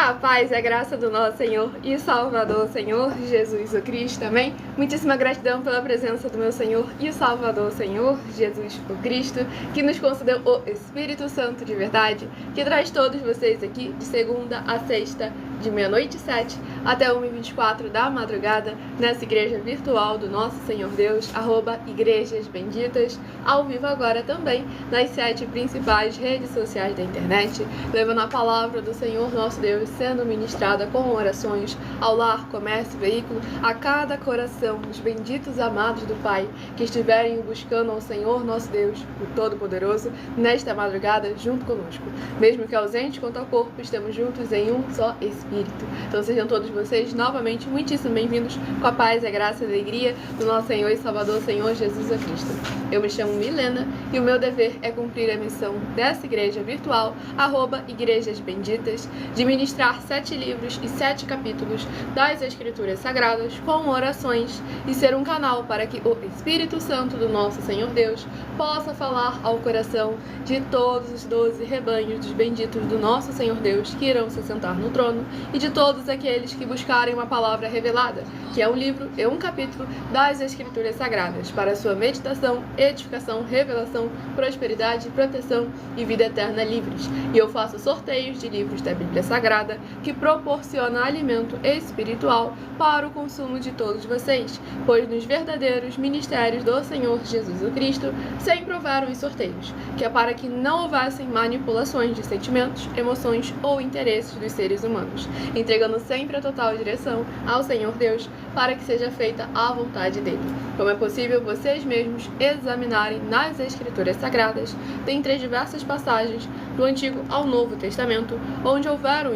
A paz e a graça do nosso Senhor e Salvador, Senhor Jesus o Cristo, amém? Muitíssima gratidão pela presença do meu Senhor e Salvador, Senhor Jesus o Cristo, que nos concedeu o Espírito Santo de verdade, que traz todos vocês aqui de segunda a sexta, de meia-noite e 7 até 1h24 da madrugada, nessa igreja virtual do nosso Senhor Deus, @Igrejas Benditas, ao vivo agora também nas 7 principais redes sociais da internet, levando a palavra do Senhor nosso Deus, sendo ministrada com orações ao lar, comércio, veículo, a cada coração, os benditos amados do Pai, que estiverem buscando ao Senhor nosso Deus, o Todo-Poderoso, nesta madrugada, junto conosco. Mesmo que ausente quanto ao corpo, estamos juntos em um só Espírito. Então sejam todos vocês novamente muitíssimo bem-vindos com a paz, a graça e a alegria do nosso Senhor e Salvador, Senhor Jesus a Cristo. Eu me chamo Milena e o meu dever é cumprir a missão dessa igreja virtual, @Igrejas Benditas, de ministrar 7 livros e 7 capítulos das Escrituras Sagradas com orações e ser um canal para que o Espírito Santo do nosso Senhor Deus possa falar ao coração de todos os 12 rebanhos dos benditos do nosso Senhor Deus que irão se sentar no trono e de todos aqueles que buscarem uma palavra revelada, que é um livro e um capítulo das Escrituras Sagradas, para sua meditação, edificação, revelação, prosperidade, proteção e vida eterna livres. E eu faço sorteios de livros da Bíblia Sagrada que proporciona alimento espiritual para o consumo de todos vocês, pois nos verdadeiros ministérios do Senhor Jesus o Cristo sempre houveram os sorteios, que é para que não houvessem manipulações de sentimentos, emoções ou interesses dos seres humanos, entregando sempre a total direção ao Senhor Deus para que seja feita a vontade dele. Como é possível vocês mesmos examinarem nas Escrituras Sagradas, dentre diversas passagens do Antigo ao Novo Testamento, onde houveram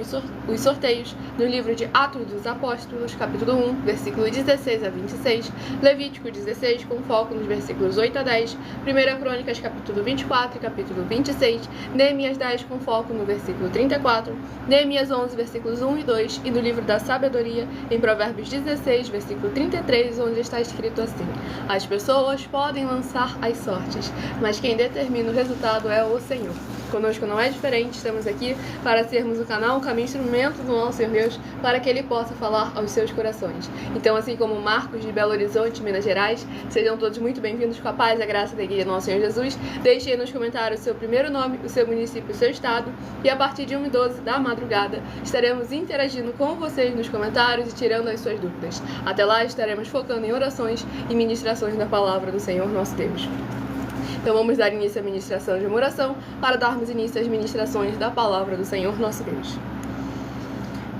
os sorteios no livro de Atos dos Apóstolos, capítulo 1, versículo 16 a 26, Levítico 16, com foco nos versículos 8 a 10, 1 Crônicas, capítulo 24 e capítulo 26, Neemias 10, com foco no versículo 34, Neemias 11, versículos 1 e 2, e no livro da Sabedoria, em Provérbios 16, versículo 33, onde está escrito assim: as pessoas podem lançar as sortes, mas quem determina o resultado é o Senhor. Conosco não é diferente, estamos aqui para sermos o canal, um caminho, instrumento do nosso Senhor Deus, para que Ele possa falar aos seus corações. Então, assim como Marcos de Belo Horizonte, Minas Gerais, sejam todos muito bem-vindos com a paz e a graça da Igreja do nosso Senhor Jesus. Deixem nos comentários o seu primeiro nome, o seu município, o seu estado, e a partir de 1h12 da madrugada estaremos interagindo com vocês nos comentários e tirando as suas dúvidas. Até lá estaremos focando em orações e ministrações da palavra do Senhor nosso Deus. Então vamos dar início à ministração de uma oração para darmos início às ministrações da palavra do Senhor nosso Deus.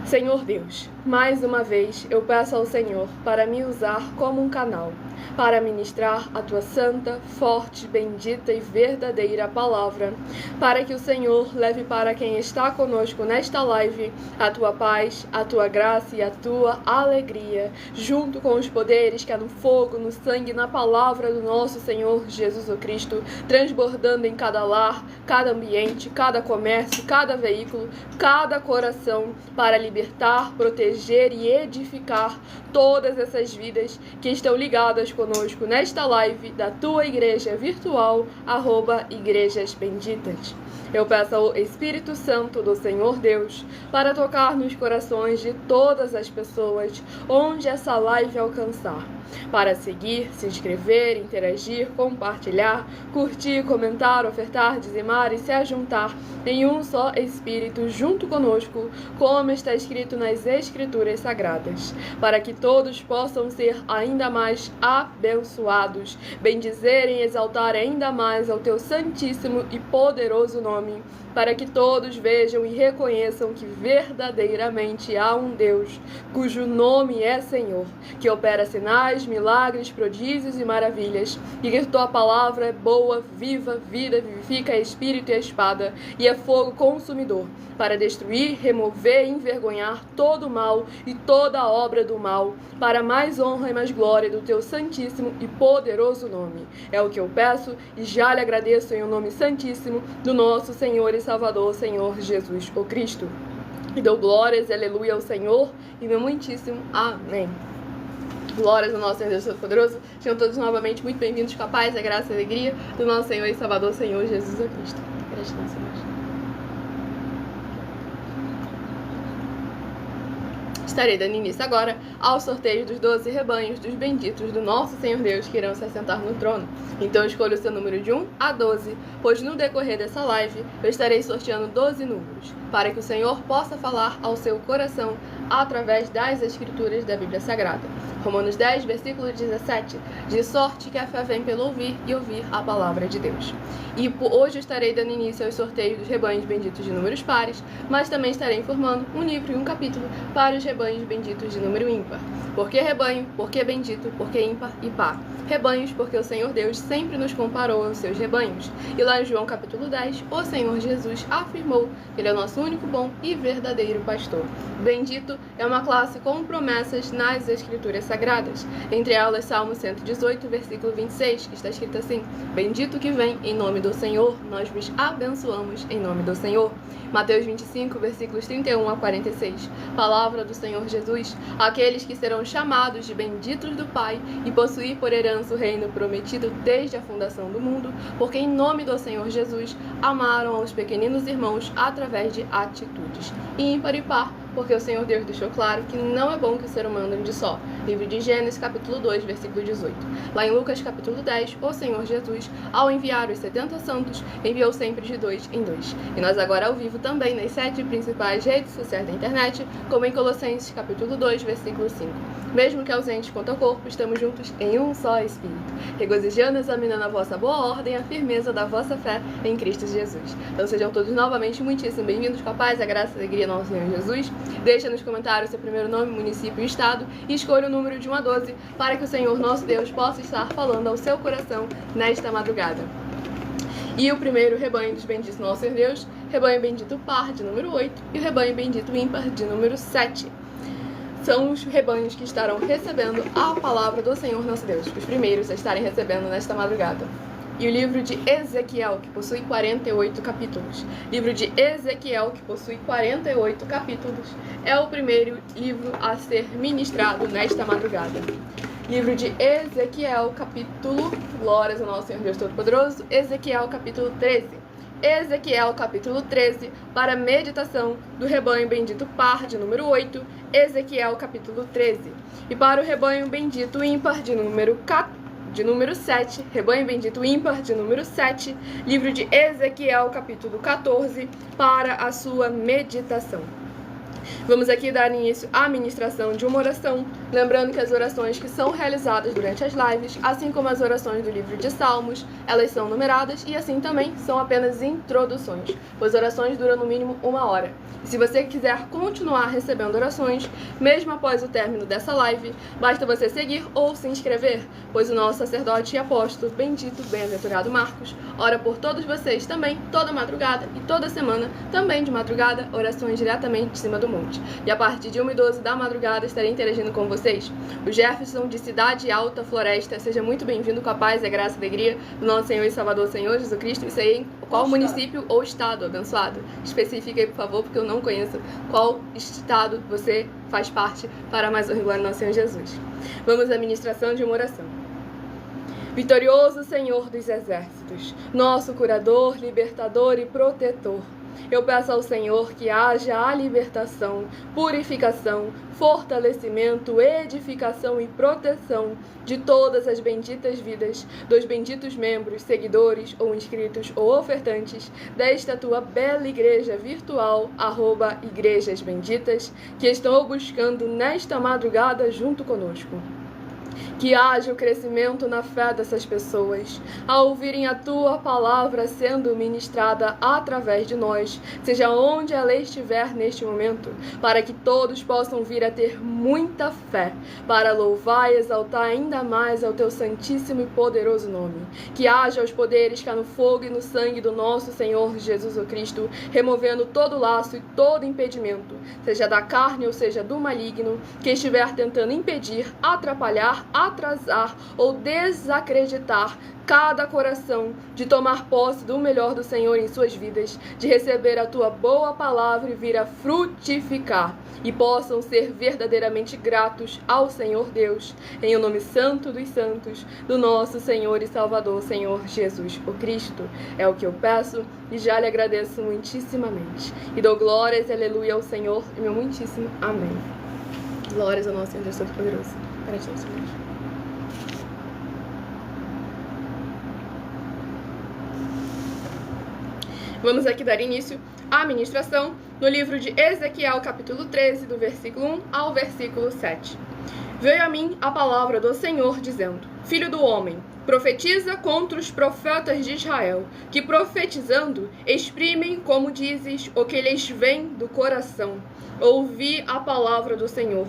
Senhor Deus, mais uma vez eu peço ao Senhor para me usar como um canal, para ministrar a Tua santa, forte, bendita e verdadeira palavra, para que o Senhor leve para quem está conosco nesta live a Tua paz, a Tua graça e a Tua alegria, junto com os poderes que há no fogo, no sangue, na palavra do nosso Senhor Jesus o Cristo, transbordando em cada lar, cada ambiente, cada comércio, cada veículo, cada coração, para libertar, proteger e edificar todas essas vidas que estão ligadas conosco nesta live da Tua igreja virtual, @Igrejas Benditas. Eu peço ao Espírito Santo do Senhor Deus para tocar nos corações de todas as pessoas onde essa live alcançar, para seguir, se inscrever, interagir, compartilhar, curtir, comentar, ofertar, dizimar e se ajuntar em um só Espírito junto conosco, como está escrito nas Escrituras Sagradas, para que todos possam ser ainda mais abençoados, bendizerem e exaltar ainda mais ao Teu santíssimo e poderoso nome, para que todos vejam e reconheçam que verdadeiramente há um Deus, cujo nome é Senhor, que opera sinais, milagres, prodígios e maravilhas, e que Tua palavra é boa, viva, vida, vivifica, é espírito e é espada, e é fogo consumidor, para destruir, remover e envergonhar todo o mal e toda obra do mal, para mais honra e mais glória do Teu santíssimo e poderoso nome. É o que eu peço e já lhe agradeço em o nome santíssimo do nosso Senhor e Salvador, Senhor Jesus o Cristo. E dou glórias, aleluia ao Senhor, e meu muitíssimo amém. Glórias ao nosso Senhor Deus Todo-Poderoso. Sejam todos novamente muito bem-vindos com a paz, a graça e a alegria do nosso Senhor e Salvador, Senhor Jesus o Cristo. Gratidão, Senhor. Estarei dando início agora ao sorteio dos 12 rebanhos dos benditos do nosso Senhor Deus que irão se assentar no trono. Então escolha o seu número de 1 a 12, pois no decorrer dessa live eu estarei sorteando 12 números, para que o Senhor possa falar ao seu coração através das Escrituras da Bíblia Sagrada. Romanos 10, versículo 17, de sorte que a fé vem pelo ouvir e ouvir a palavra de Deus. E hoje eu estarei dando início aos sorteios dos rebanhos benditos de números pares, mas também estarei informando um livro e um capítulo para os rebanhos benditos de número ímpar. Por que rebanho? Por que bendito? Por que ímpar e par? Rebanhos, porque o Senhor Deus sempre nos comparou aos seus rebanhos. E lá em João capítulo 10, o Senhor Jesus afirmou que Ele é o nosso único bom e verdadeiro pastor. Bendito é uma classe com promessas nas Escrituras Sagradas. Entre elas, Salmo 118, versículo 26, que está escrito assim: Bendito que vem em nome do Senhor, nós vos abençoamos em nome do Senhor. Mateus 25, versículos 31 a 46. Palavra do Senhor Jesus: Aqueles que serão chamados de benditos do Pai e possuir por herança o reino prometido desde a fundação do mundo, porque em nome do Senhor Jesus amaram aos pequeninos irmãos através de atitudes. E ímpar e par, porque o Senhor Deus deixou claro que não é bom que o ser humano ande só. Livro de Gênesis, capítulo 2, versículo 18. Lá em Lucas, capítulo 10, o Senhor Jesus, ao enviar os 70 santos, enviou sempre de 2 em 2. E nós agora ao vivo também nas 7 principais redes sociais da internet, como em Colossenses, capítulo 2, versículo 5. Mesmo que ausentes quanto ao corpo, estamos juntos em um só Espírito, regozijando e examinando a vossa boa ordem e a firmeza da vossa fé em Cristo Jesus. Então sejam todos novamente muitíssimo bem-vindos com a paz, a graça e a alegria do nosso Senhor Jesus. Deixa nos comentários seu primeiro nome, município e estado e escolha o número de 1 a 12 para que o Senhor nosso Deus possa estar falando ao seu coração nesta madrugada. E o primeiro rebanho dos benditos do nosso Senhor Deus, rebanho bendito par de número 8 e o rebanho bendito ímpar de número 7. São os rebanhos que estarão recebendo a palavra do Senhor nosso Deus, os primeiros a estarem recebendo nesta madrugada. E o livro de Ezequiel, que possui 48 capítulos. Livro de Ezequiel, que possui 48 capítulos, é o primeiro livro a ser ministrado nesta madrugada. Livro de Ezequiel, capítulo, glórias ao nosso Senhor Deus Todo-Poderoso, Ezequiel, capítulo 13. Ezequiel, capítulo 13, para meditação do rebanho bendito par de número 8, Ezequiel, capítulo 13. E para o rebanho bendito ímpar de número 7, rebanho bendito ímpar de número 7, livro de Ezequiel, capítulo 14, para a sua meditação. Vamos aqui dar início à ministração de uma oração, lembrando que as orações que são realizadas durante as lives, assim como as orações do livro de Salmos, elas são numeradas e assim também são apenas introduções, pois orações duram no mínimo 1 hora. E se você quiser continuar recebendo orações, mesmo após o término dessa live, basta você seguir ou se inscrever, pois o nosso sacerdote e apóstolo, bendito, bem-aventurado Marcos, ora por todos vocês também, toda madrugada e toda semana, também de madrugada, orações diretamente de cima do monte. E a partir de 1 e 12 da madrugada estarei interagindo com vocês. O Jefferson, de Cidade Alta Floresta, seja muito bem-vindo com a paz, a graça e a alegria do nosso Senhor e Salvador, Senhor Jesus Cristo. Isso aí, qual município ou estado abençoado? Especifique aí, por favor, porque eu não conheço qual estado você faz parte, para mais honra e glória do nosso Senhor Jesus. Vamos à ministração de uma oração. Vitorioso Senhor dos exércitos, nosso curador, libertador e protetor, eu peço ao Senhor que haja a libertação, purificação, fortalecimento, edificação e proteção de todas as benditas vidas, dos benditos membros, seguidores ou inscritos ou ofertantes desta tua bela igreja virtual, @Igrejas Benditas, que estou buscando nesta madrugada junto conosco. Que haja o crescimento na fé dessas pessoas, ao ouvirem a Tua palavra sendo ministrada através de nós, seja onde ela estiver neste momento, para que todos possam vir a ter muita fé, para louvar e exaltar ainda mais ao Teu santíssimo e poderoso nome. Que haja os poderes cá no fogo e no sangue do nosso Senhor Jesus Cristo, removendo todo laço e todo impedimento, seja da carne ou seja do maligno, que estiver tentando impedir, atrapalhar, atrasar ou desacreditar cada coração de tomar posse do melhor do Senhor em suas vidas, de receber a tua boa palavra e vir a frutificar, e possam ser verdadeiramente gratos ao Senhor Deus, em o nome santo dos santos, do nosso Senhor e Salvador, Senhor Jesus o Cristo. É o que eu peço e já lhe agradeço muitíssimamente. E dou glórias e aleluia ao Senhor, e meu muitíssimo amém. Glórias ao nosso Senhor Deus Todo-Poderoso. Para ti, Senhor. Vamos aqui dar início à ministração no livro de Ezequiel, capítulo 13, do versículo 1 ao versículo 7. Veio a mim a palavra do Senhor, dizendo: Filho do homem, profetiza contra os profetas de Israel, que profetizando exprimem, como dizes, o que lhes vem do coração. Ouvi a palavra do Senhor.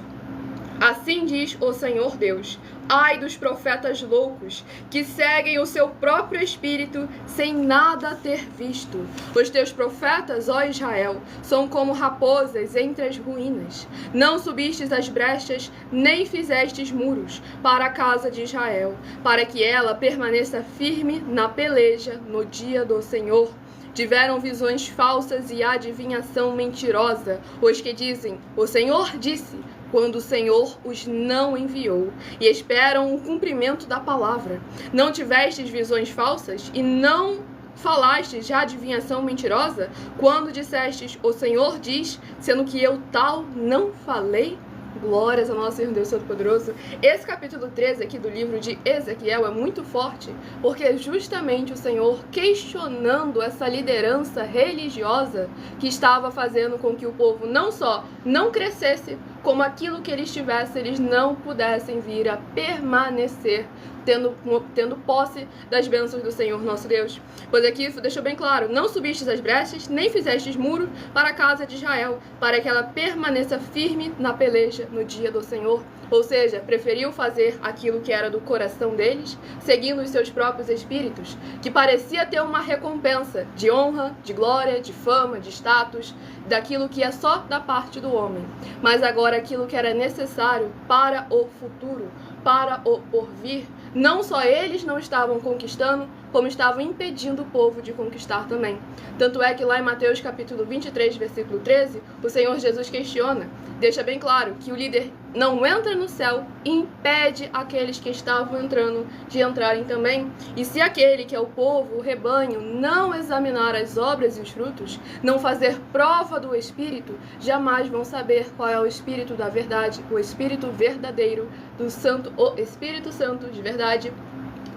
Assim diz o Senhor Deus: ai dos profetas loucos, que seguem o seu próprio espírito, sem nada ter visto. Os teus profetas, ó Israel, são como raposas entre as ruínas. Não subistes as brechas, nem fizestes muros para a casa de Israel, para que ela permaneça firme na peleja no dia do Senhor. Tiveram visões falsas e adivinhação mentirosa, os que dizem: o Senhor disse, quando o Senhor os não enviou, e esperam o cumprimento da palavra. Não tivestes visões falsas e não falastes de adivinhação mentirosa, quando dissestes: o Senhor diz, sendo que eu tal não falei? Glórias ao nosso Senhor Deus Todo-Poderoso. Esse capítulo 13 aqui do livro de Ezequiel é muito forte, porque é justamente o Senhor questionando essa liderança religiosa que estava fazendo com que o povo não só não crescesse, como aquilo que eles tivessem, eles não pudessem vir a permanecer tendo posse das bênçãos do Senhor nosso Deus. Pois aqui deixou bem claro: não subistes as brechas, nem fizestes muro para a casa de Israel, para que ela permaneça firme na peleja no dia do Senhor. Ou seja, preferiu fazer aquilo que era do coração deles, seguindo os seus próprios espíritos, que parecia ter uma recompensa de honra, de glória, de fama, de status, daquilo que é só da parte do homem. Mas agora aquilo que era necessário para o futuro, para o porvir, não só eles não estavam conquistando, como estavam impedindo o povo de conquistar também. Tanto é que lá em Mateus capítulo 23, versículo 13, o Senhor Jesus questiona, deixa bem claro que o líder não entra no céu e impede aqueles que estavam entrando de entrarem também. E se aquele que é o povo, o rebanho, não examinar as obras e os frutos, não fazer prova do Espírito, jamais vão saber qual é o Espírito da verdade, o Espírito verdadeiro do Santo, o Espírito Santo de verdade,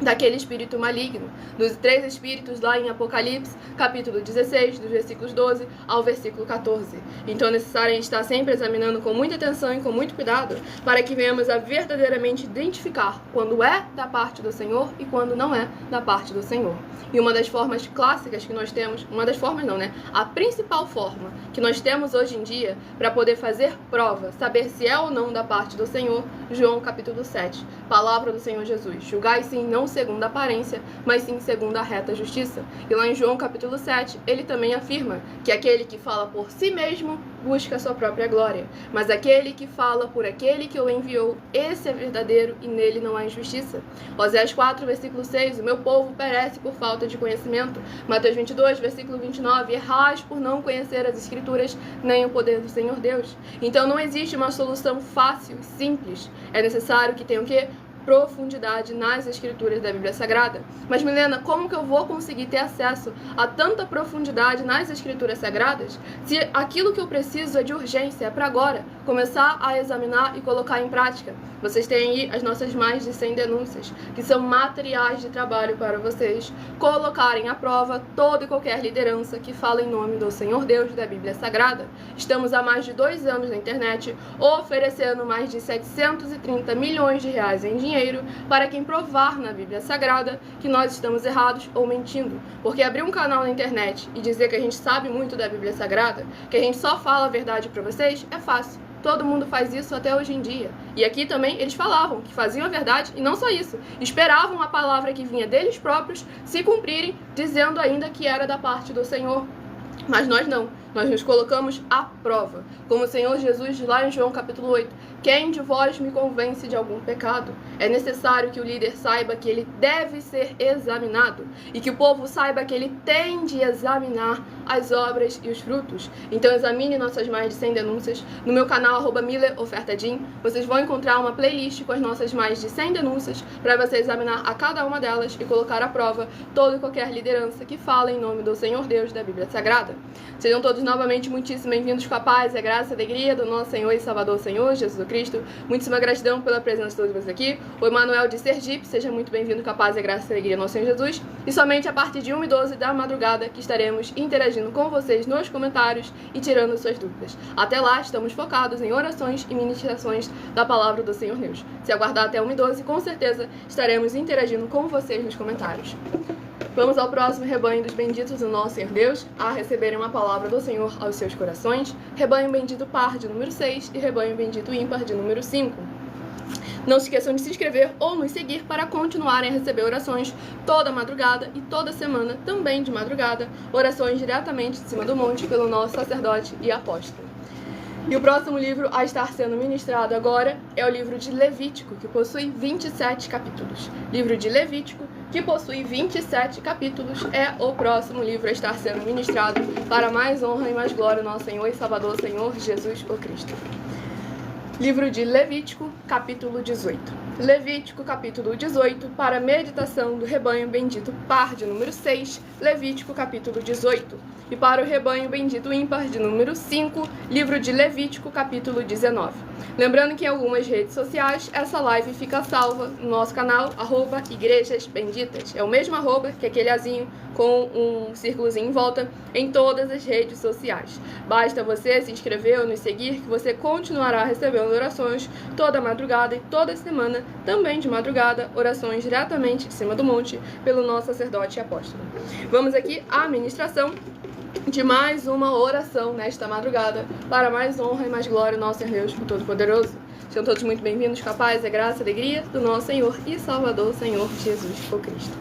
daquele espírito maligno, dos 3 espíritos lá em Apocalipse, capítulo 16, dos versículos 12 ao versículo 14. Então é necessário a gente estar sempre examinando com muita atenção e com muito cuidado, para que venhamos a verdadeiramente identificar quando é da parte do Senhor e quando não é da parte do Senhor. E uma das formas clássicas que nós temos, uma das formas não, né? A principal forma que nós temos hoje em dia para poder fazer prova, saber se é ou não da parte do Senhor, João capítulo 7, palavra do Senhor Jesus: julgai sim, não segundo a aparência, mas sim segundo a reta justiça. E lá em João capítulo 7, ele também afirma que aquele que fala por si mesmo busca a sua própria glória, mas aquele que fala por aquele que o enviou, esse é verdadeiro e nele não há injustiça. Oséias 4, versículo 6, o meu povo perece por falta de conhecimento. Mateus 22, versículo 29, errais por não conhecer as Escrituras, nem o poder do Senhor Deus. Então não existe uma solução fácil, simples. É necessário que tenha o quê? Profundidade nas escrituras da Bíblia Sagrada. Mas Milena, como que eu vou conseguir ter acesso a tanta profundidade nas escrituras sagradas se aquilo que eu preciso é de urgência, é para agora, começar a examinar e colocar em prática? Vocês têm aí as nossas mais de 100 denúncias, que são materiais de trabalho para vocês colocarem à prova toda e qualquer liderança que fala em nome do Senhor Deus da Bíblia Sagrada. Estamos há mais de 2 anos na internet oferecendo mais de 730 milhões de reais em dinheiro para quem provar na Bíblia Sagrada que nós estamos errados ou mentindo. Porque abrir um canal na internet e dizer que a gente sabe muito da Bíblia Sagrada, que a gente só fala a verdade para vocês, é fácil. Todo mundo faz isso até hoje em dia. E aqui também eles falavam que faziam a verdade e não só isso. Esperavam a palavra que vinha deles próprios se cumprirem, dizendo ainda que era da parte do Senhor. Mas nós não. Nós nos colocamos à prova. Como o Senhor Jesus diz lá em João capítulo 8, quem de vós me convence de algum pecado? É necessário que o líder saiba que ele deve ser examinado e que o povo saiba que ele tem de examinar as obras e os frutos. Então examine nossas mais de 100 denúncias. No meu canal @mileofertadim, vocês vão encontrar uma playlist com as nossas mais de 100 denúncias para você examinar a cada uma delas e colocar à prova toda e qualquer liderança que fala em nome do Senhor Deus da Bíblia Sagrada. Sejam todos novamente muitíssimo bem-vindos com a paz, a graça e a alegria do nosso Senhor e Salvador Senhor Jesus Cristo. Cristo. Muitíssima gratidão pela presença de todos vocês aqui. O Emanuel de Sergipe, seja muito bem-vindo, com a paz e a graça e a alegria do nosso Senhor Jesus. E somente a partir de 1h12 da madrugada que estaremos interagindo com vocês nos comentários e tirando suas dúvidas. Até lá, estamos focados em orações e ministrações da palavra do Senhor Deus. Se aguardar até 1h12, com certeza estaremos interagindo com vocês nos comentários. Vamos ao próximo rebanho dos benditos do nosso Senhor Deus, a receberem uma palavra do Senhor aos seus corações. Rebanho bendito par de número 6 e rebanho bendito ímpar de número 5. Não se esqueçam de se inscrever ou nos seguir para continuarem a receber orações toda madrugada e toda semana, também de madrugada, orações diretamente de cima do monte pelo nosso sacerdote e apóstolo. E o próximo livro a estar sendo ministrado agora é o livro de Levítico, que possui 27 capítulos. Livro de Levítico, que possui 27 capítulos, é o próximo livro a estar sendo ministrado para mais honra e mais glória ao nosso Senhor e Salvador, Senhor Jesus o Cristo. Livro de Levítico, capítulo 18. Levítico, capítulo 18, para meditação do rebanho bendito par de número 6, Levítico, capítulo 18. E para o rebanho bendito ímpar de número 5, livro de Levítico, capítulo 19. Lembrando que em algumas redes sociais, essa live fica salva no nosso canal, @igrejasbenditas. É o mesmo arroba que aquele azinho com um círculozinho em volta em todas as redes sociais. Basta você se inscrever ou nos seguir que você continuará recebendo orações toda madrugada e toda semana, também de madrugada, orações diretamente de cima do monte pelo nosso sacerdote e apóstolo. Vamos aqui à ministração de mais uma oração nesta madrugada, para mais honra e mais glória ao nosso Senhor Deus Todo-Poderoso. Sejam todos muito bem-vindos, com a paz, a graça e a alegria do nosso Senhor e Salvador, Senhor Jesus o Cristo.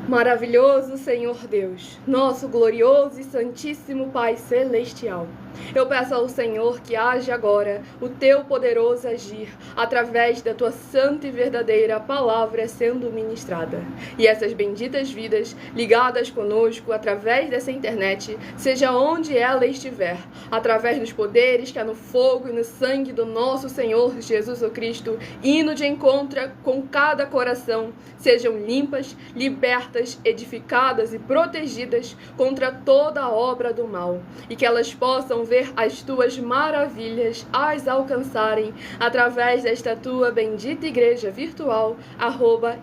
Maravilhoso Senhor Deus, nosso glorioso e santíssimo Pai Celestial, eu peço ao Senhor que age agora o teu poderoso agir através da tua santa e verdadeira palavra sendo ministrada. E essas benditas vidas ligadas conosco através dessa internet, seja onde ela estiver, através dos poderes que há no fogo e no sangue do nosso Senhor Jesus o Cristo, indo de encontro com cada coração, sejam limpas, libertas, edificadas e protegidas contra toda a obra do mal, e que elas possam ver as tuas maravilhas as alcançarem através desta tua bendita igreja virtual,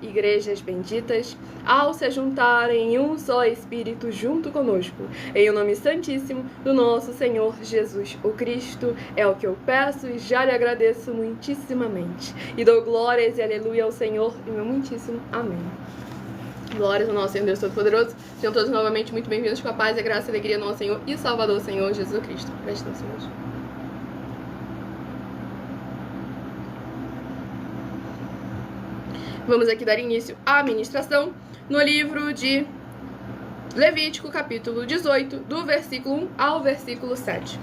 @igrejasbenditas, ao se juntarem em um só Espírito junto conosco. Em o nome santíssimo do nosso Senhor Jesus o Cristo, é o que eu peço e já lhe agradeço muitíssimamente. E dou glórias e aleluia ao Senhor e meu muitíssimo amém. Glórias ao nosso Senhor Deus Todo-Poderoso. Sejam todos novamente muito bem-vindos, com a paz, a graça e a alegria do nosso Senhor e Salvador, Senhor Jesus Cristo. Gratidão, Senhor. Vamos aqui dar início à ministração no livro de Levítico, capítulo 18, do versículo 1 ao versículo 7.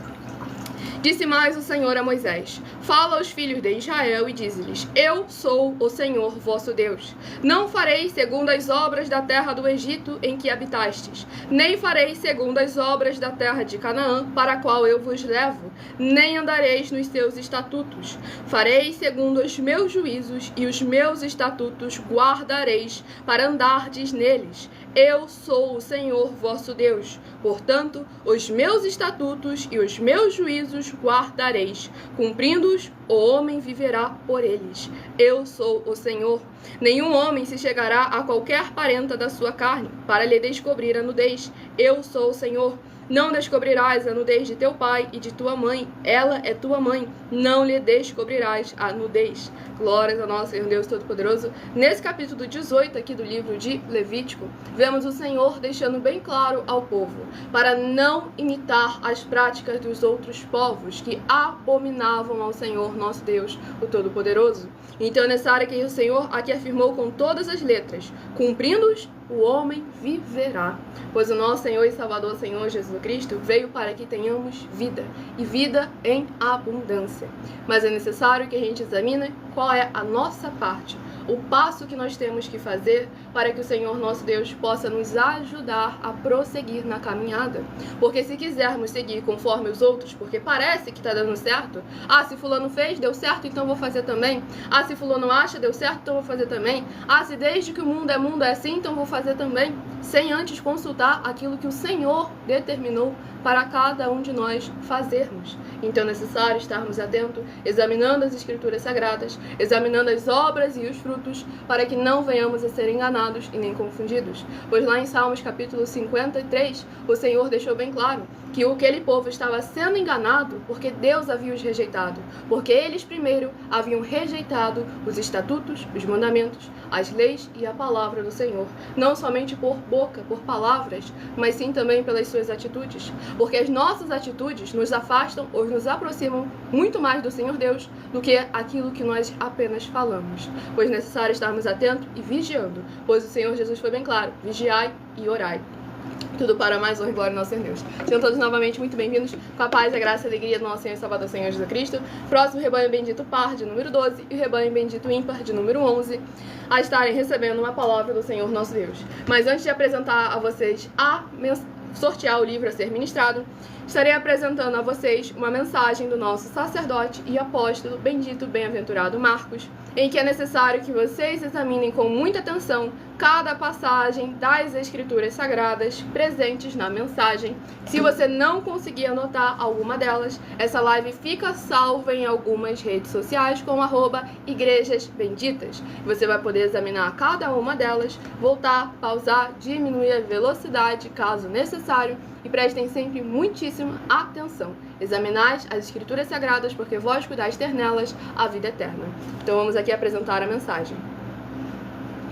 Disse mais o Senhor a Moisés: fala aos filhos de Israel e dize-lhes: eu sou o Senhor vosso Deus. Não fareis segundo as obras da terra do Egito em que habitastes, nem fareis segundo as obras da terra de Canaã, para a qual eu vos levo, nem andareis nos seus estatutos. Fareis segundo os meus juízos e os meus estatutos guardareis, para andardes neles. Eu sou o Senhor vosso Deus. Portanto, os meus estatutos e os meus juízos guardareis. Cumprindo-os, o homem viverá por eles. Eu sou o Senhor. Nenhum homem se chegará a qualquer parenta da sua carne, para lhe descobrir a nudez. Eu sou o Senhor. Não descobrirás a nudez de teu pai e de tua mãe. Ela é tua mãe. Não lhe descobrirás a nudez. Glórias ao nosso Senhor Deus Todo-Poderoso. Nesse capítulo 18 aqui do livro de Levítico, vemos o Senhor deixando bem claro ao povo para não imitar as práticas dos outros povos que abominavam ao Senhor nosso Deus, o Todo-Poderoso. Então é necessário que o Senhor aqui afirmou com todas as letras: cumprindo-os, o homem viverá. Pois o nosso Senhor e Salvador, Senhor Jesus Cristo, veio para que tenhamos vida, e vida em abundância. Mas é necessário que a gente examine qual é a nossa parte, o passo que nós temos que fazer para que o Senhor nosso Deus possa nos ajudar a prosseguir na caminhada. Porque se quisermos seguir conforme os outros, porque parece que está dando certo, se fulano fez, deu certo, então vou fazer também. Se fulano acha, deu certo, então vou fazer também. Se desde que o mundo é assim, então vou fazer também. Sem antes consultar aquilo que o Senhor determinou para cada um de nós fazermos. Então é necessário estarmos atentos, examinando as Escrituras Sagradas, examinando as obras e os frutos, para que não venhamos a ser enganados e nem confundidos. Pois lá em Salmos capítulo 53, o Senhor deixou bem claro que aquele povo estava sendo enganado porque Deus havia os rejeitado, porque eles primeiro haviam rejeitado os estatutos, os mandamentos, as leis e a palavra do Senhor, não somente por boca, por palavras, mas sim também pelas suas atitudes, porque as nossas atitudes nos afastam ou nos aproximam muito mais do Senhor Deus do que aquilo que nós apenas falamos. Pois é necessário estarmos atentos e vigiando, pois o Senhor Jesus foi bem claro: vigiai e orai. Tudo para mais honra e glória do nosso Senhor Deus. Sejam todos novamente muito bem-vindos, com a paz, a graça e a alegria do nosso Senhor e Salvador Senhor Jesus Cristo. Próximo rebanho bendito par, de número 12, e o rebanho bendito ímpar, de número 11, a estarem recebendo uma palavra do Senhor nosso Deus. Mas antes de apresentar a vocês sortear o livro a ser ministrado, estarei apresentando a vocês uma mensagem do nosso sacerdote e apóstolo bendito bem-aventurado Marcos, em que é necessário que vocês examinem com muita atenção cada passagem das Escrituras Sagradas presentes na mensagem. Se você não conseguir anotar alguma delas, essa live fica salva em algumas redes sociais com @igrejas benditas. Você vai poder examinar cada uma delas, voltar, pausar, diminuir a velocidade caso necessário, e prestem sempre muitíssima atenção. Examinai as Escrituras Sagradas, porque vós cuidais ter nelas a vida eterna. Então vamos aqui apresentar a mensagem.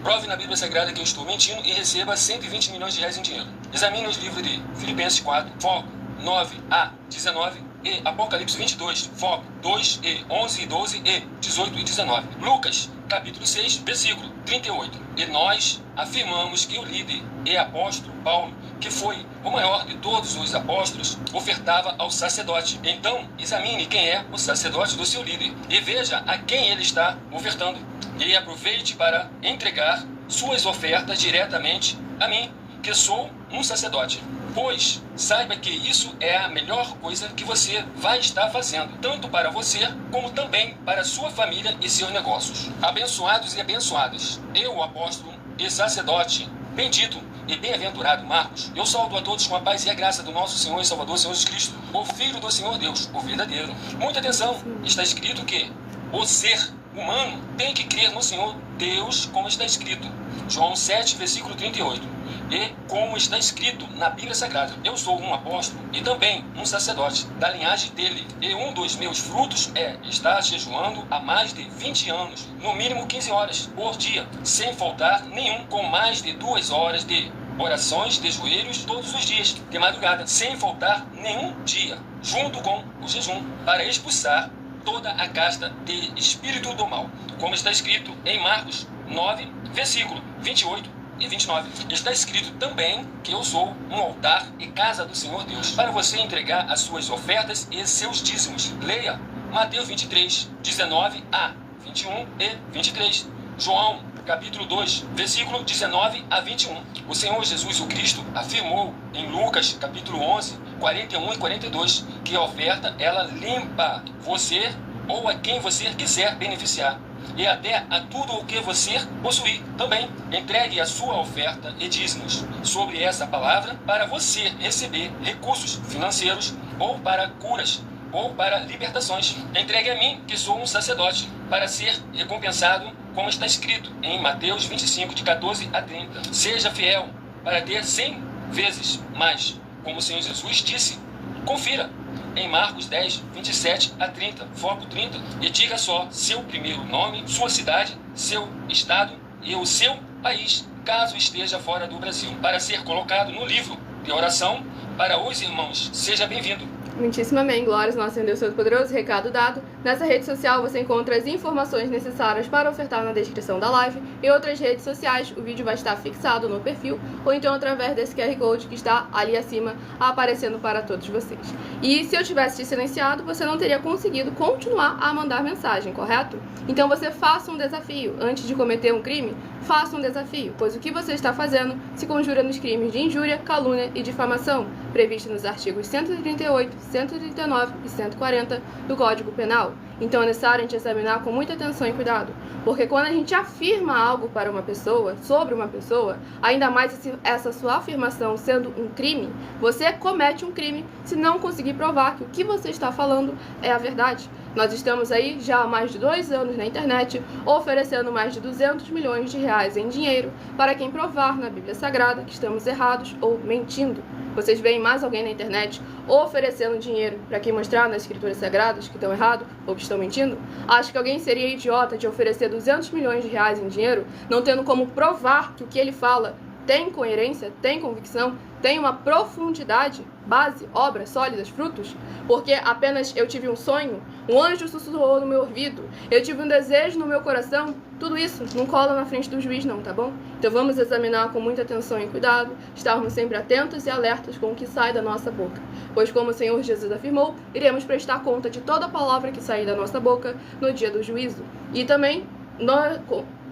Prove na Bíblia Sagrada que eu estou mentindo e receba 120 milhões de reais em dinheiro. Examine os livros de Filipenses 4, foco 9 a 19 e Apocalipse 22, foco 2 e 11 e 12 e 18 e 19. Lucas, capítulo 6, versículo 38. E nós afirmamos que o líder e apóstolo Paulo, que foi o maior de todos os apóstolos, ofertava ao sacerdote. Então, examine quem é o sacerdote do seu líder e veja a quem ele está ofertando. E aproveite para entregar suas ofertas diretamente a mim, que sou um sacerdote. Pois saiba que isso é a melhor coisa que você vai estar fazendo, tanto para você como também para sua família e seus negócios. Abençoados e abençoadas, eu, o apóstolo e sacerdote bendito e bem-aventurado Marcos, eu saúdo a todos com a paz e a graça do nosso Senhor e Salvador, Senhor Jesus Cristo, o Filho do Senhor Deus, o verdadeiro. Muita atenção, está escrito que o ser humano tem que crer no Senhor Deus, como está escrito. João 7, versículo 38. E como está escrito na Bíblia Sagrada, eu sou um apóstolo e também um sacerdote da linhagem dele. E um dos meus frutos é estar jejuando há mais de 20 anos, no mínimo 15 horas por dia, sem faltar nenhum, com mais de 2 horas de orações de joelhos todos os dias, de madrugada, sem faltar nenhum dia, junto com o jejum, para expulsar toda a casta de espírito do mal, como está escrito em Marcos 9, versículo 28 e 29. Está escrito também que eu sou um altar e casa do Senhor Deus, para você entregar as suas ofertas e seus dízimos. Leia Mateus 23, 19 a 21 e 23. João, capítulo 2, versículo 19 a 21. O Senhor Jesus o Cristo afirmou em Lucas, capítulo 11, 41 e 42, que a oferta, ela limpa você ou a quem você quiser beneficiar, e até a tudo o que você possuir. Também entregue a sua oferta e dízimos sobre essa palavra para você receber recursos financeiros, ou para curas, ou para libertações. Entregue a mim, que sou um sacerdote, para ser recompensado, como está escrito em Mateus 25, de 14 a 30. Seja fiel para ter 100 vezes mais, como o Senhor Jesus disse. Confira em Marcos 10, 27 a 30, foco 30, e diga só seu primeiro nome, sua cidade, seu estado e o seu país, caso esteja fora do Brasil, para ser colocado no livro de oração para os irmãos. Seja bem-vindo. Muitíssimo amém. Glórias ao nosso Senhor Deus Todo-Poderoso. Recado dado. Nessa rede social você encontra as informações necessárias para ofertar na descrição da live. Em outras redes sociais, o vídeo vai estar fixado no perfil ou então através desse QR Code que está ali acima aparecendo para todos vocês. E se eu tivesse te silenciado, você não teria conseguido continuar a mandar mensagem, correto? Então você faça um desafio. Antes de cometer um crime, faça um desafio, pois o que você está fazendo se conjura nos crimes de injúria, calúnia e difamação, previsto nos artigos 138, 139 e 140 do Código Penal. Então é necessário a gente examinar com muita atenção e cuidado, porque quando a gente afirma algo para uma pessoa, sobre uma pessoa, ainda mais essa sua afirmação sendo um crime, você comete um crime se não conseguir provar que o que você está falando é a verdade. Nós estamos aí já há mais de 2 anos na internet oferecendo mais de 200 milhões de reais em dinheiro para quem provar na Bíblia Sagrada que estamos errados ou mentindo. Vocês veem mais alguém na internet oferecendo dinheiro para quem mostrar nas escrituras sagradas que estão errados ou que estão mentindo? Acho que alguém seria idiota de oferecer 200 milhões de reais em dinheiro, não tendo como provar que o que ele fala tem coerência, tem convicção, tem uma profundidade, base, obras sólidas, frutos? Porque apenas eu tive um sonho, um anjo sussurrou no meu ouvido, eu tive um desejo no meu coração, tudo isso não cola na frente do juiz não, tá bom? Então vamos examinar com muita atenção e cuidado, estarmos sempre atentos e alertas com o que sai da nossa boca. Pois como o Senhor Jesus afirmou, iremos prestar conta de toda palavra que sair da nossa boca no dia do juízo. E também,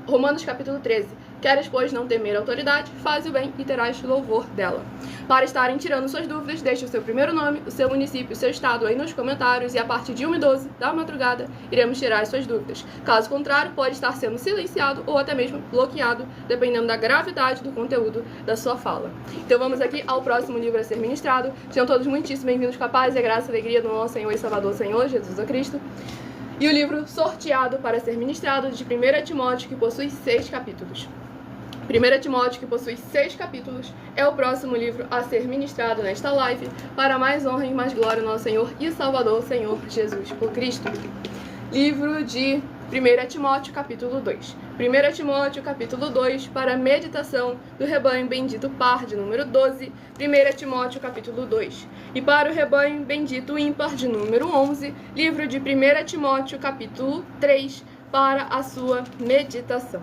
Romanos capítulo 13, queres, pois, não temer a autoridade, faz o bem e terás louvor dela. Para estarem tirando suas dúvidas, deixe o seu primeiro nome, o seu município, o seu estado aí nos comentários e a partir de 1h12 da madrugada iremos tirar as suas dúvidas. Caso contrário, pode estar sendo silenciado ou até mesmo bloqueado, dependendo da gravidade do conteúdo da sua fala. Então vamos aqui ao próximo livro a ser ministrado. Sejam todos muitíssimo bem-vindos com a paz e a graça e a alegria do nosso Senhor e Salvador, Senhor Jesus Cristo. E o livro sorteado para ser ministrado de 1 Timóteo, que possui 6 capítulos. 1 Timóteo, que possui 6 capítulos, é o próximo livro a ser ministrado nesta live, para mais honra e mais glória ao nosso Senhor e Salvador, Senhor Jesus Cristo. Livro de 1 Timóteo, capítulo 2. 1 Timóteo, capítulo 2, para a meditação do rebanho bendito par de número 12. 1 Timóteo, capítulo 2. E para o rebanho bendito ímpar de número 11, livro de 1 Timóteo, capítulo 3, para a sua meditação.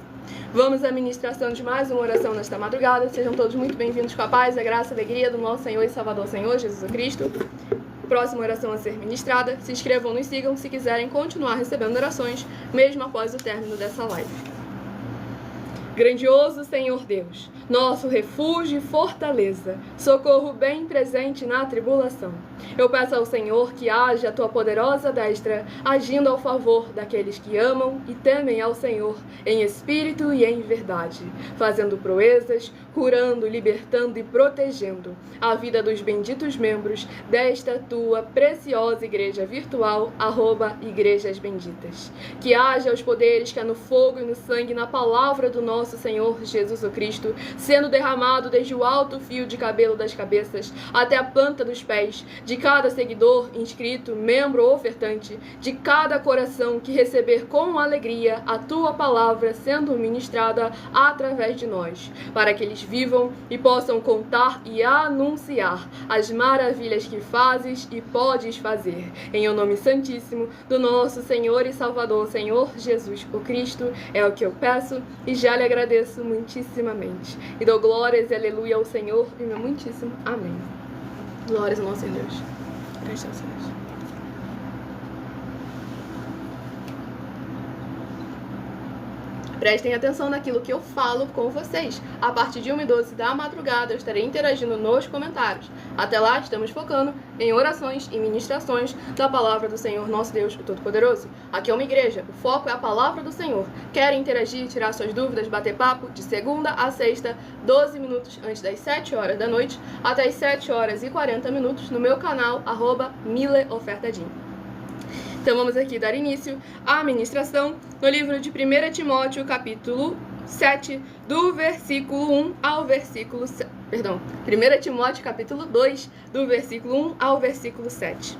Vamos à ministração de mais uma oração nesta madrugada. Sejam todos muito bem-vindos com a paz, a graça e a alegria do nosso Senhor e Salvador, Senhor Jesus Cristo. Próxima oração a ser ministrada. Se inscrevam, nos sigam se quiserem continuar recebendo orações, mesmo após o término dessa live. Grandioso Senhor Deus, nosso refúgio e fortaleza, socorro bem presente na tribulação. Eu peço ao Senhor que haja a tua poderosa destra, agindo ao favor daqueles que amam e temem ao Senhor, em espírito e em verdade, fazendo proezas, curando, libertando e protegendo a vida dos benditos membros desta tua preciosa igreja virtual, @Igrejas Benditas. Que haja os poderes que há no fogo e no sangue, na palavra do nosso Senhor Jesus Cristo, sendo derramado desde o alto fio de cabelo das cabeças até a planta dos pés, de cada seguidor, inscrito, membro ou ofertante, de cada coração que receber com alegria a tua palavra sendo ministrada através de nós, para que eles vivam e possam contar e anunciar as maravilhas que fazes e podes fazer. Em o nome santíssimo do nosso Senhor e Salvador, Senhor Jesus o Cristo, é o que eu peço e já lhe agradeço muitíssimamente. E dou glórias e aleluia ao Senhor e meu muitíssimo amém. Glórias ao nosso Deus. Graças a Deus. Prestem atenção naquilo que eu falo com vocês. A partir de 1h12 da madrugada eu estarei interagindo nos comentários. Até lá, estamos focando em orações e ministrações da palavra do Senhor, nosso Deus, o Todo-Poderoso. Aqui é uma igreja, o foco é a palavra do Senhor. Querem interagir, tirar suas dúvidas, bater papo? De segunda a sexta, 12 minutos antes das 7 horas da noite, até as 7 horas e 40 minutos no meu canal, @MileOfertadim. Então vamos aqui dar início à ministração no livro de 1 Timóteo, capítulo 7, do versículo 1 ao versículo... 1 Timóteo, capítulo 2, do versículo 1 ao versículo 7.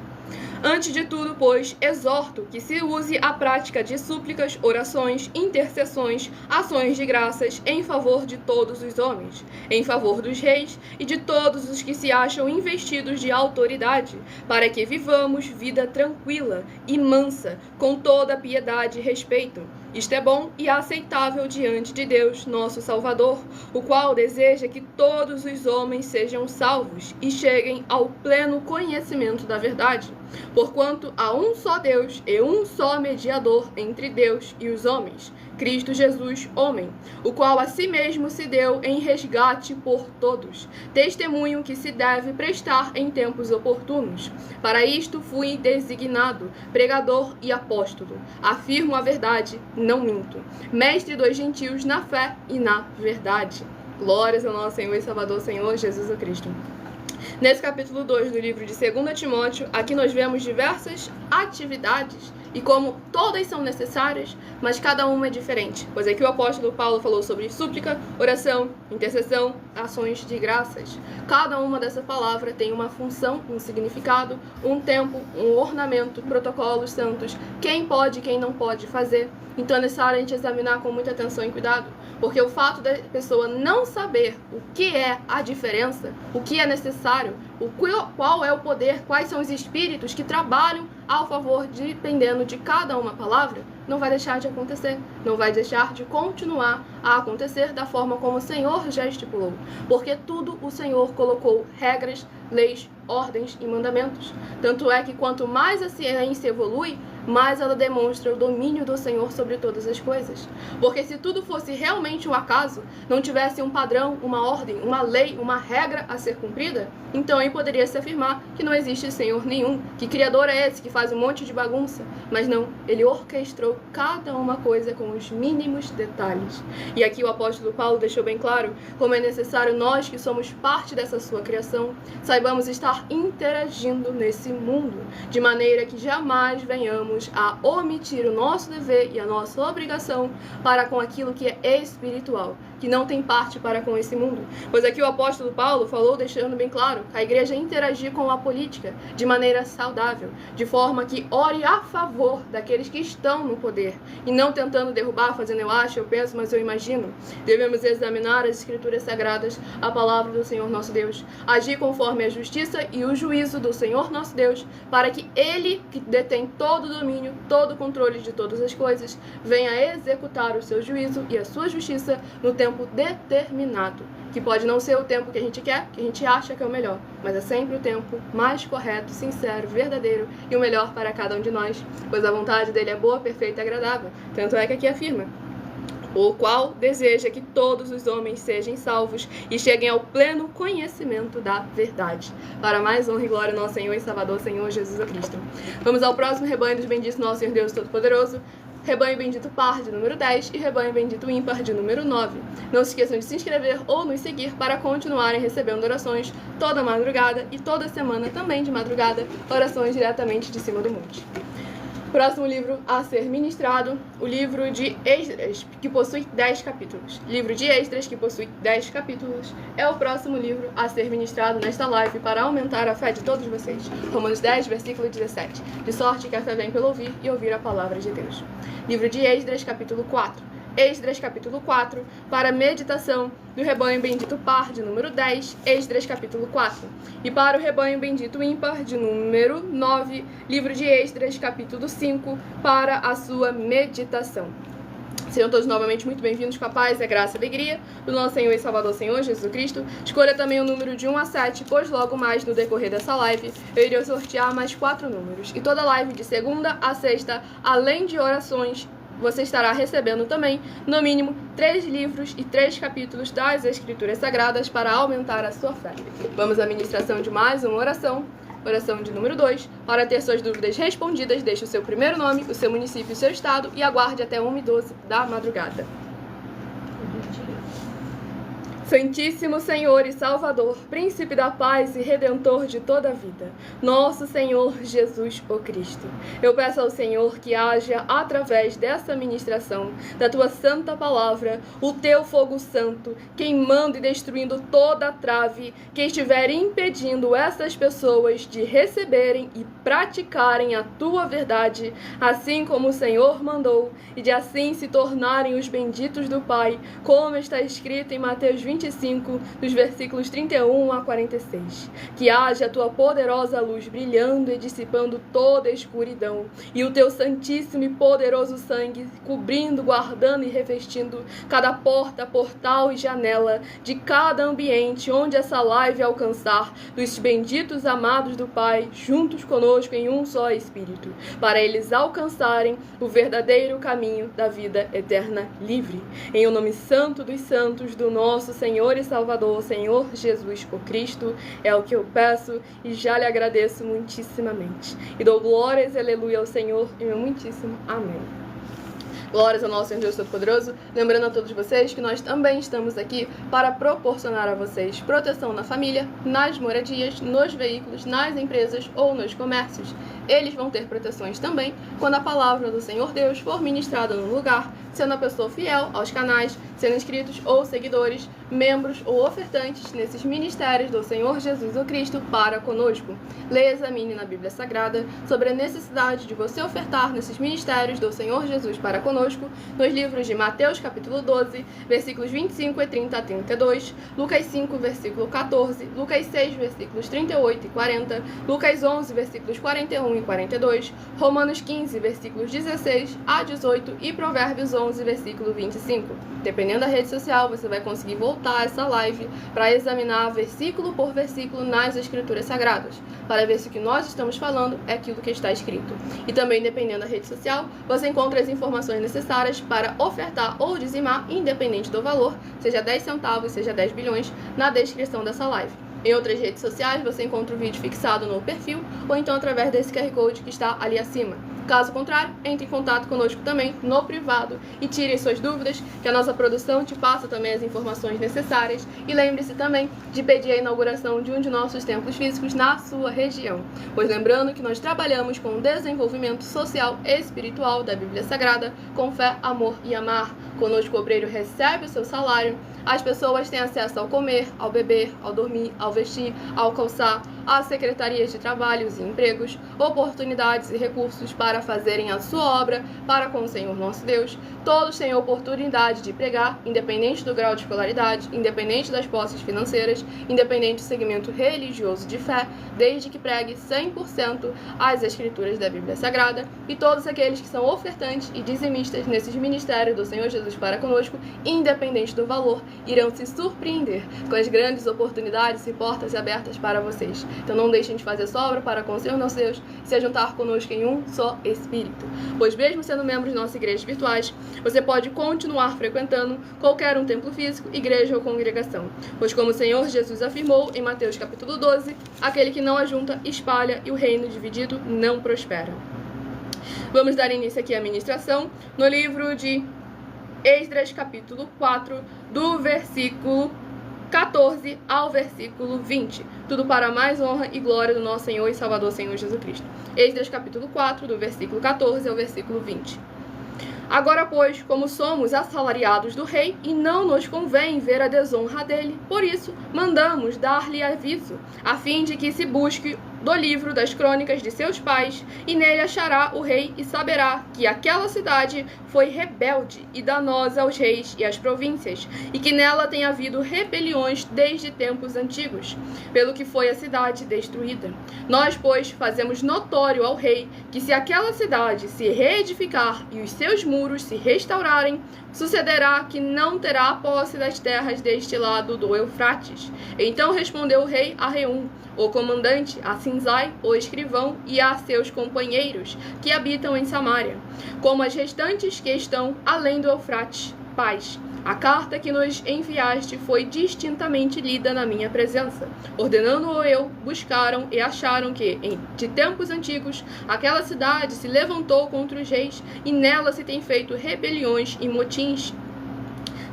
Antes de tudo, pois, exorto que se use a prática de súplicas, orações, intercessões, ações de graças em favor de todos os homens, em favor dos reis e de todos os que se acham investidos de autoridade, para que vivamos vida tranquila e mansa, com toda piedade e respeito. Isto é bom e aceitável diante de Deus, nosso Salvador, o qual deseja que todos os homens sejam salvos e cheguem ao pleno conhecimento da verdade. Porquanto há um só Deus e um só mediador entre Deus e os homens, Cristo Jesus, homem, o qual a si mesmo se deu em resgate por todos, testemunho que se deve prestar em tempos oportunos. Para isto fui designado, pregador e apóstolo. Afirmo a verdade, não minto. Mestre dos gentios na fé e na verdade. Glórias ao nosso Senhor e Salvador, Senhor Jesus Cristo. Nesse capítulo 2 do livro de 2 Timóteo, aqui nós vemos diversas atividades e como todas são necessárias, mas cada uma é diferente. Pois aqui o apóstolo Paulo falou sobre súplica, oração, intercessão, ações de graças. Cada uma dessa palavra tem uma função, um significado, um tempo, um ornamento, protocolos santos, quem pode e quem não pode fazer. Então é necessário a gente examinar com muita atenção e cuidado, porque o fato da pessoa não saber o que é a diferença, o que é necessário, qual é o poder, quais são os espíritos que trabalham ao favor, dependendo de cada uma palavra, não vai deixar de acontecer, não vai deixar de continuar a acontecer da forma como o Senhor já estipulou, porque tudo o Senhor colocou regras, leis, ordens e mandamentos. Tanto é que quanto mais a ciência evolui, mais ela demonstra o domínio do Senhor sobre todas as coisas. Porque se tudo fosse realmente um acaso, não tivesse um padrão, uma ordem, uma lei, uma regra a ser cumprida, então aí poderia se afirmar que não existe Senhor nenhum, que Criador é esse que faz um monte de bagunça. Mas não, ele orquestrou cada uma coisa com os mínimos detalhes. E aqui o apóstolo Paulo deixou bem claro como é necessário nós que somos parte dessa sua criação, saibamos estar interagindo nesse mundo, de maneira que jamais venhamos a omitir o nosso dever e a nossa obrigação para com aquilo que é espiritual, que não tem parte para com esse mundo. Pois aqui o apóstolo Paulo falou, deixando bem claro, que a igreja interagir com a política de maneira saudável, de forma que ore a favor daqueles que estão no poder, e não tentando derrubar, fazendo eu acho, eu penso, mas eu imagino. Devemos examinar as escrituras sagradas, a palavra do Senhor nosso Deus, agir conforme a justiça e o juízo do Senhor nosso Deus, para que Ele, que detém todo o domínio, todo o controle de todas as coisas, venha executar o seu juízo e a sua justiça no tempo determinado, que pode não ser o tempo que a gente quer, que a gente acha que é o melhor, mas é sempre o tempo mais correto, sincero, verdadeiro e o melhor para cada um de nós, pois a vontade dele é boa, perfeita e agradável. Tanto é que aqui afirma: o qual deseja que todos os homens sejam salvos e cheguem ao pleno conhecimento da verdade. Para mais honra e glória ao nosso Senhor e Salvador, Senhor Jesus Cristo. Vamos ao próximo rebanho dos benditos nosso Senhor Deus Todo-Poderoso. Rebanho bendito par de número 10 e rebanho bendito ímpar de número 9. Não se esqueçam de se inscrever ou nos seguir para continuarem recebendo orações toda madrugada e toda semana também de madrugada, orações diretamente de cima do monte. Próximo livro a ser ministrado, o livro de Esdras, que possui 10 capítulos. Livro de Esdras, que possui 10 capítulos, é o próximo livro a ser ministrado nesta live para aumentar a fé de todos vocês. Romanos 10, versículo 17. De sorte que a fé vem pelo ouvir e ouvir a palavra de Deus. Livro de Esdras, capítulo 4. Esdras, capítulo 4, para meditação do rebanho bendito par de número 10, Esdras, capítulo 4. E para o rebanho bendito ímpar de número 9, livro de Esdras, capítulo 5, para a sua meditação. Sejam todos novamente muito bem-vindos com a paz, a graça e a alegria do nosso Senhor e Salvador Senhor Jesus Cristo. Escolha também o número de 1 a 7, pois logo mais no decorrer dessa live eu irei sortear mais 4 números. E toda live de segunda a sexta, além de orações, você estará recebendo também, no mínimo, 3 livros e 3 capítulos das Escrituras Sagradas para aumentar a sua fé. Vamos à ministração de mais uma oração. Oração de número 2. Para ter suas dúvidas respondidas, deixe o seu primeiro nome, o seu município e o seu estado e aguarde até 1h12 da madrugada. Santíssimo Senhor e Salvador, Príncipe da paz e Redentor de toda a vida, nosso Senhor Jesus o Cristo, eu peço ao Senhor que haja, através dessa ministração, da Tua santa palavra, o Teu fogo santo, queimando e destruindo toda a trave que estiver impedindo essas pessoas de receberem e praticarem a Tua verdade, assim como o Senhor mandou, e de assim se tornarem os benditos do Pai, como está escrito em Mateus 25, dos versículos 31 a 46. Que haja a Tua poderosa luz brilhando e dissipando toda a escuridão, e o Teu santíssimo e poderoso sangue cobrindo, guardando e revestindo cada porta, portal e janela de cada ambiente onde essa live alcançar, dos benditos amados do Pai, juntos conosco em um só Espírito, para eles alcançarem o verdadeiro caminho da vida eterna livre. Em o nome santo dos santos do nosso Senhor e Salvador, Senhor Jesus o Cristo, é o que eu peço e já lhe agradeço muitíssimamente. E dou glórias e aleluia ao Senhor e meu muitíssimo amém. Glórias ao nosso Senhor Deus Todo-Poderoso. Lembrando a todos vocês que nós também estamos aqui para proporcionar a vocês proteção na família, nas moradias, nos veículos, nas empresas ou nos comércios. Eles vão ter proteções também quando a palavra do Senhor Deus for ministrada no lugar, sendo a pessoa fiel aos canais, sendo inscritos ou seguidores, membros ou ofertantes nesses ministérios do Senhor Jesus o Cristo para conosco. Leia e examine na Bíblia Sagrada sobre a necessidade de você ofertar nesses ministérios do Senhor Jesus para conosco, nos livros de Mateus capítulo 12, versículos 25 e 30 a 32, Lucas 5, versículo 14, Lucas 6, versículos 38 e 40, Lucas 11, versículos 41 e 42, Romanos 15, versículos 16 a 18 e Provérbios 11, versículo 25. Dependendo da rede social, você vai conseguir voltar a essa live para examinar versículo por versículo nas Escrituras Sagradas, para ver se o que nós estamos falando é aquilo que está escrito. E também, dependendo da rede social, você encontra as informações necessárias para ofertar ou dizimar, independente do valor, seja 10 centavos, seja 10 bilhões, na descrição dessa live. Em outras redes sociais, você encontra o vídeo fixado no perfil ou então através desse QR Code que está ali acima. Caso contrário, entre em contato conosco também no privado e tire suas dúvidas, que a nossa produção te passa também as informações necessárias. E lembre-se também de pedir a inauguração de um de nossos templos físicos na sua região. Pois lembrando que nós trabalhamos com o desenvolvimento social e espiritual da Bíblia Sagrada, com fé, amor e amar. Conosco o obreiro recebe o seu salário, as pessoas têm acesso ao comer, ao beber, ao dormir, ao vestir, ao calçar, às secretarias de trabalhos e empregos, oportunidades e recursos para fazerem a sua obra para com o Senhor nosso Deus. Todos têm a oportunidade de pregar, independente do grau de escolaridade, independente das posses financeiras, independente do segmento religioso de fé, desde que pregue 100% as escrituras da Bíblia Sagrada. E todos aqueles que são ofertantes e dizimistas nesses ministérios do Senhor Jesus para conosco, independente do valor, irão se surpreender com as grandes oportunidades e portas abertas para vocês. Então não deixem de fazer sua obra para com o Senhor nosso Deus e se juntar conosco em um só Espírito. Pois mesmo sendo membro de nossas igrejas virtuais, você pode continuar frequentando qualquer um templo físico, igreja ou congregação. Pois como o Senhor Jesus afirmou em Mateus capítulo 12, aquele que não ajunta, espalha, e o reino dividido não prospera. Vamos dar início aqui à ministração no livro de Esdras capítulo 4, do versículo 14 ao versículo 20. Tudo para a mais honra e glória do nosso Senhor e Salvador, Senhor Jesus Cristo. Esdras capítulo 4, do versículo 14 ao versículo 20. Agora, pois, como somos assalariados do rei, e não nos convém ver a desonra dele, por isso, mandamos dar-lhe aviso, a fim de que se busque do livro das crônicas de seus pais, e nele achará o rei e saberá que aquela cidade foi rebelde e danosa aos reis e às províncias, e que nela tem havido rebeliões desde tempos antigos, pelo que foi a cidade destruída. Nós, pois, fazemos notório ao rei que se aquela cidade se reedificar e os seus muros se restaurarem, sucederá que não terá posse das terras deste lado do Eufrates. Então respondeu o rei a Reum, o comandante, a Sinzai, o escrivão, e a seus companheiros, que habitam em Samaria, como as restantes que estão além do Eufrates. Paz. A carta que nos enviaste foi distintamente lida na minha presença. Ordenando-o eu, buscaram e acharam que, de tempos antigos, aquela cidade se levantou contra os reis, e nela se tem feito rebeliões e motins.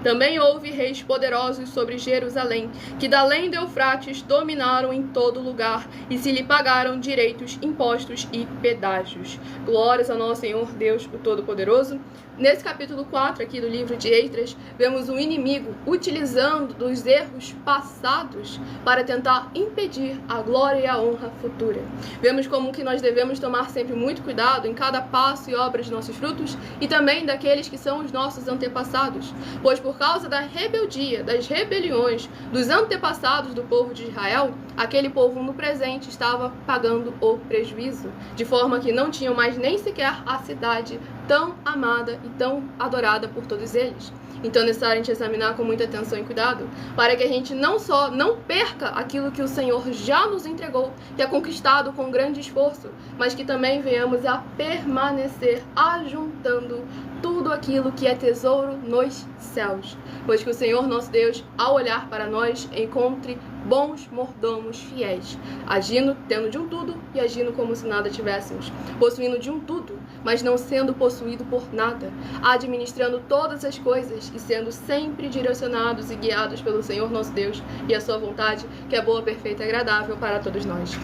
Também houve reis poderosos sobre Jerusalém, que da além do Eufrates dominaram em todo lugar e se lhe pagaram direitos, impostos e pedágios. Glórias ao nosso Senhor Deus, o Todo-Poderoso. Nesse capítulo 4 aqui do livro de Esdras, vemos o inimigo utilizando dos erros passados para tentar impedir a glória e a honra futura. Vemos como que nós devemos tomar sempre muito cuidado em cada passo e obra de nossos frutos e também daqueles que são os nossos antepassados, pois por causa da rebeldia, das rebeliões dos antepassados do povo de Israel, aquele povo no presente estava pagando o prejuízo, de forma que não tinham mais nem sequer a cidade tão amada e tão adorada por todos eles. Então é necessário a gente examinar com muita atenção e cuidado, para que a gente não só não perca aquilo que o Senhor já nos entregou, que é conquistado com grande esforço, mas que também venhamos a permanecer ajuntando tudo aquilo que é tesouro nos céus. Pois que o Senhor nosso Deus, ao olhar para nós, encontre bons mordomos fiéis, agindo, tendo de um tudo e agindo como se nada tivéssemos, possuindo de um tudo, mas não sendo possuído por nada, administrando todas as coisas e sendo sempre direcionados e guiados pelo Senhor nosso Deus e a sua vontade, que é boa, perfeita e agradável para todos nós.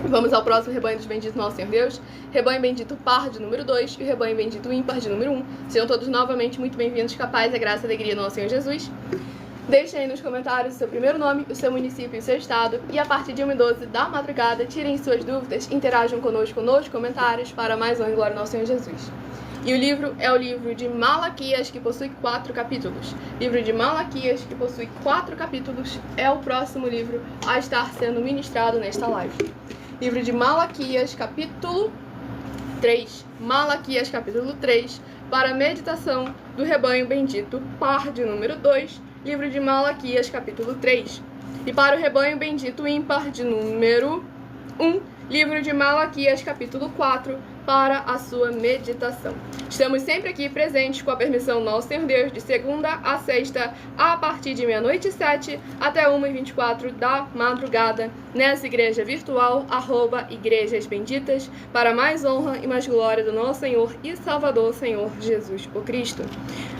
Vamos ao próximo rebanho dos benditos nosso Senhor Deus, rebanho bendito par de número 2 e o rebanho bendito ímpar de número 1. Sejam todos novamente muito bem-vindos, capaz, a graça e a alegria do nosso Senhor Jesus. Deixem aí nos comentários o seu primeiro nome, o seu município e o seu estado, e a partir de 1h12 da madrugada, tirem suas dúvidas, interajam conosco nos comentários para mais honra e glória ao nosso Senhor Jesus. E o livro é o livro de Malaquias, que possui 4 capítulos. Livro de Malaquias, que possui 4 capítulos, é o próximo livro a estar sendo ministrado nesta live. Livro de Malaquias, capítulo 3. Malaquias, capítulo 3, para a meditação do rebanho bendito, par de número 2. Livro de Malaquias, capítulo 3. E para o rebanho bendito ímpar de número 1, livro de Malaquias, capítulo 4, para a sua meditação. Estamos sempre aqui presentes com a permissão do nosso Senhor Deus, de segunda a sexta, a partir de 00h07 até 1h24 da madrugada, nessa igreja virtual, @Igrejas Benditas, para mais honra e mais glória do nosso Senhor e Salvador, Senhor Jesus o Cristo.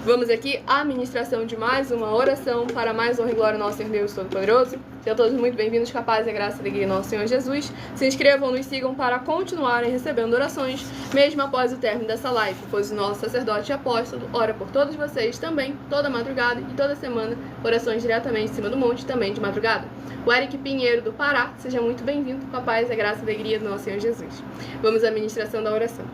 Vamos aqui à ministração de mais uma oração para mais honra e glória do nosso Senhor Deus Todo-Poderoso. Sejam todos muito bem-vindos, capazes da graça e alegria do nosso Senhor Jesus. Se inscrevam, nos sigam para continuarem recebendo orações, mesmo após o término dessa live, pois o nosso sacerdote e apóstolo ora por todos vocês também, toda madrugada e toda semana, orações diretamente em cima do monte, também de madrugada. O Eric Pinheiro, do Pará, seja muito bem-vindo, com a paz, a graça e a alegria do nosso Senhor Jesus. Vamos à ministração da oração.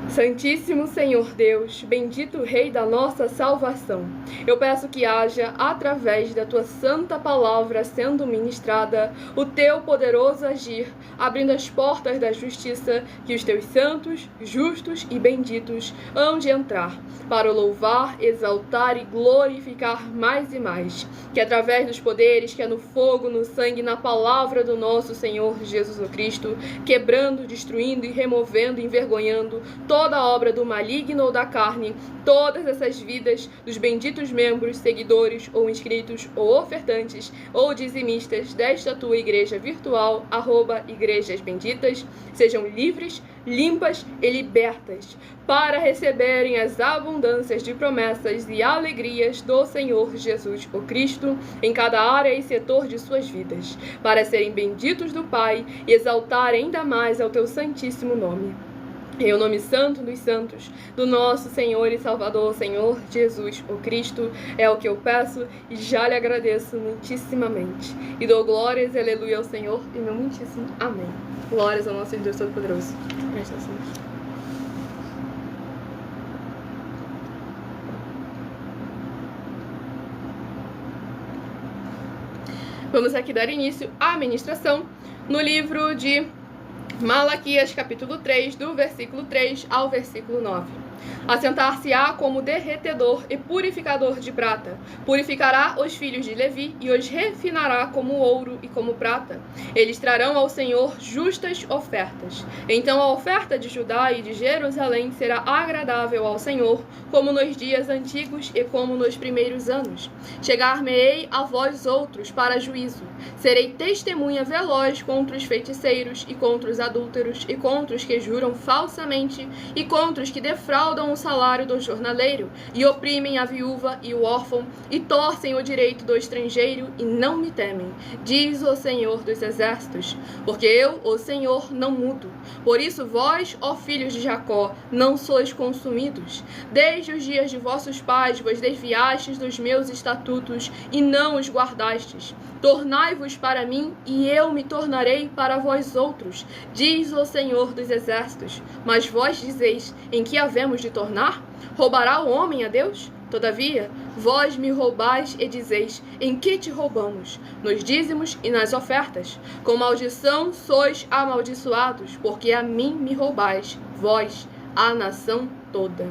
Santíssimo Senhor Deus, bendito Rei da nossa salvação, eu peço que haja, através da Tua santa palavra sendo ministrada, o Teu poderoso agir, abrindo as portas da justiça, que os Teus santos, justos e benditos hão de entrar, para o louvar, exaltar e glorificar mais e mais, que através dos poderes que é no fogo, no sangue, na palavra do nosso Senhor Jesus Cristo, quebrando, destruindo e removendo, envergonhando toda a obra do maligno ou da carne, todas essas vidas dos benditos membros, seguidores ou inscritos ou ofertantes ou dizimistas desta tua igreja virtual, @Igrejas Benditas, sejam livres, limpas e libertas, para receberem as abundâncias de promessas e alegrias do Senhor Jesus o Cristo em cada área e setor de suas vidas, para serem benditos do Pai e exaltar ainda mais ao teu santíssimo nome. Em o nome santo dos santos, do nosso Senhor e Salvador, Senhor Jesus o Cristo, é o que eu peço e já lhe agradeço muitíssimamente. E dou glórias e aleluia ao Senhor e meu muitíssimo amém. Glórias ao nosso Deus Todo-Poderoso. Presta atenção. Vamos aqui dar início à ministração no livro de Malaquias, capítulo 3, do versículo 3 ao versículo 9. Assentar-se-á como derretedor e purificador de prata. Purificará os filhos de Levi e os refinará como ouro e como prata. Eles trarão ao Senhor justas ofertas. Então a oferta de Judá e de Jerusalém será agradável ao Senhor, como nos dias antigos e como nos primeiros anos. Chegar-me-ei a vós outros para juízo. Serei testemunha veloz contra os feiticeiros e contra os adúlteros e contra os que juram falsamente e contra os que defraudam o salário do jornaleiro e oprimem a viúva e o órfão e torcem o direito do estrangeiro e não me temem, diz o Senhor dos Exércitos, porque eu, o Senhor, não mudo. Por isso vós, ó filhos de Jacó, não sois consumidos. Desde os dias de vossos pais vos desviastes dos meus estatutos e não os guardastes. Tornai-vos para mim, e eu me tornarei para vós outros, diz o Senhor dos Exércitos. Mas vós dizeis, em que havemos de tornar? Roubará o homem a Deus? Todavia, vós me roubais e dizeis, em que te roubamos? Nos dízimos e nas ofertas. Com maldição sois amaldiçoados, porque a mim me roubais, vós, a nação toda.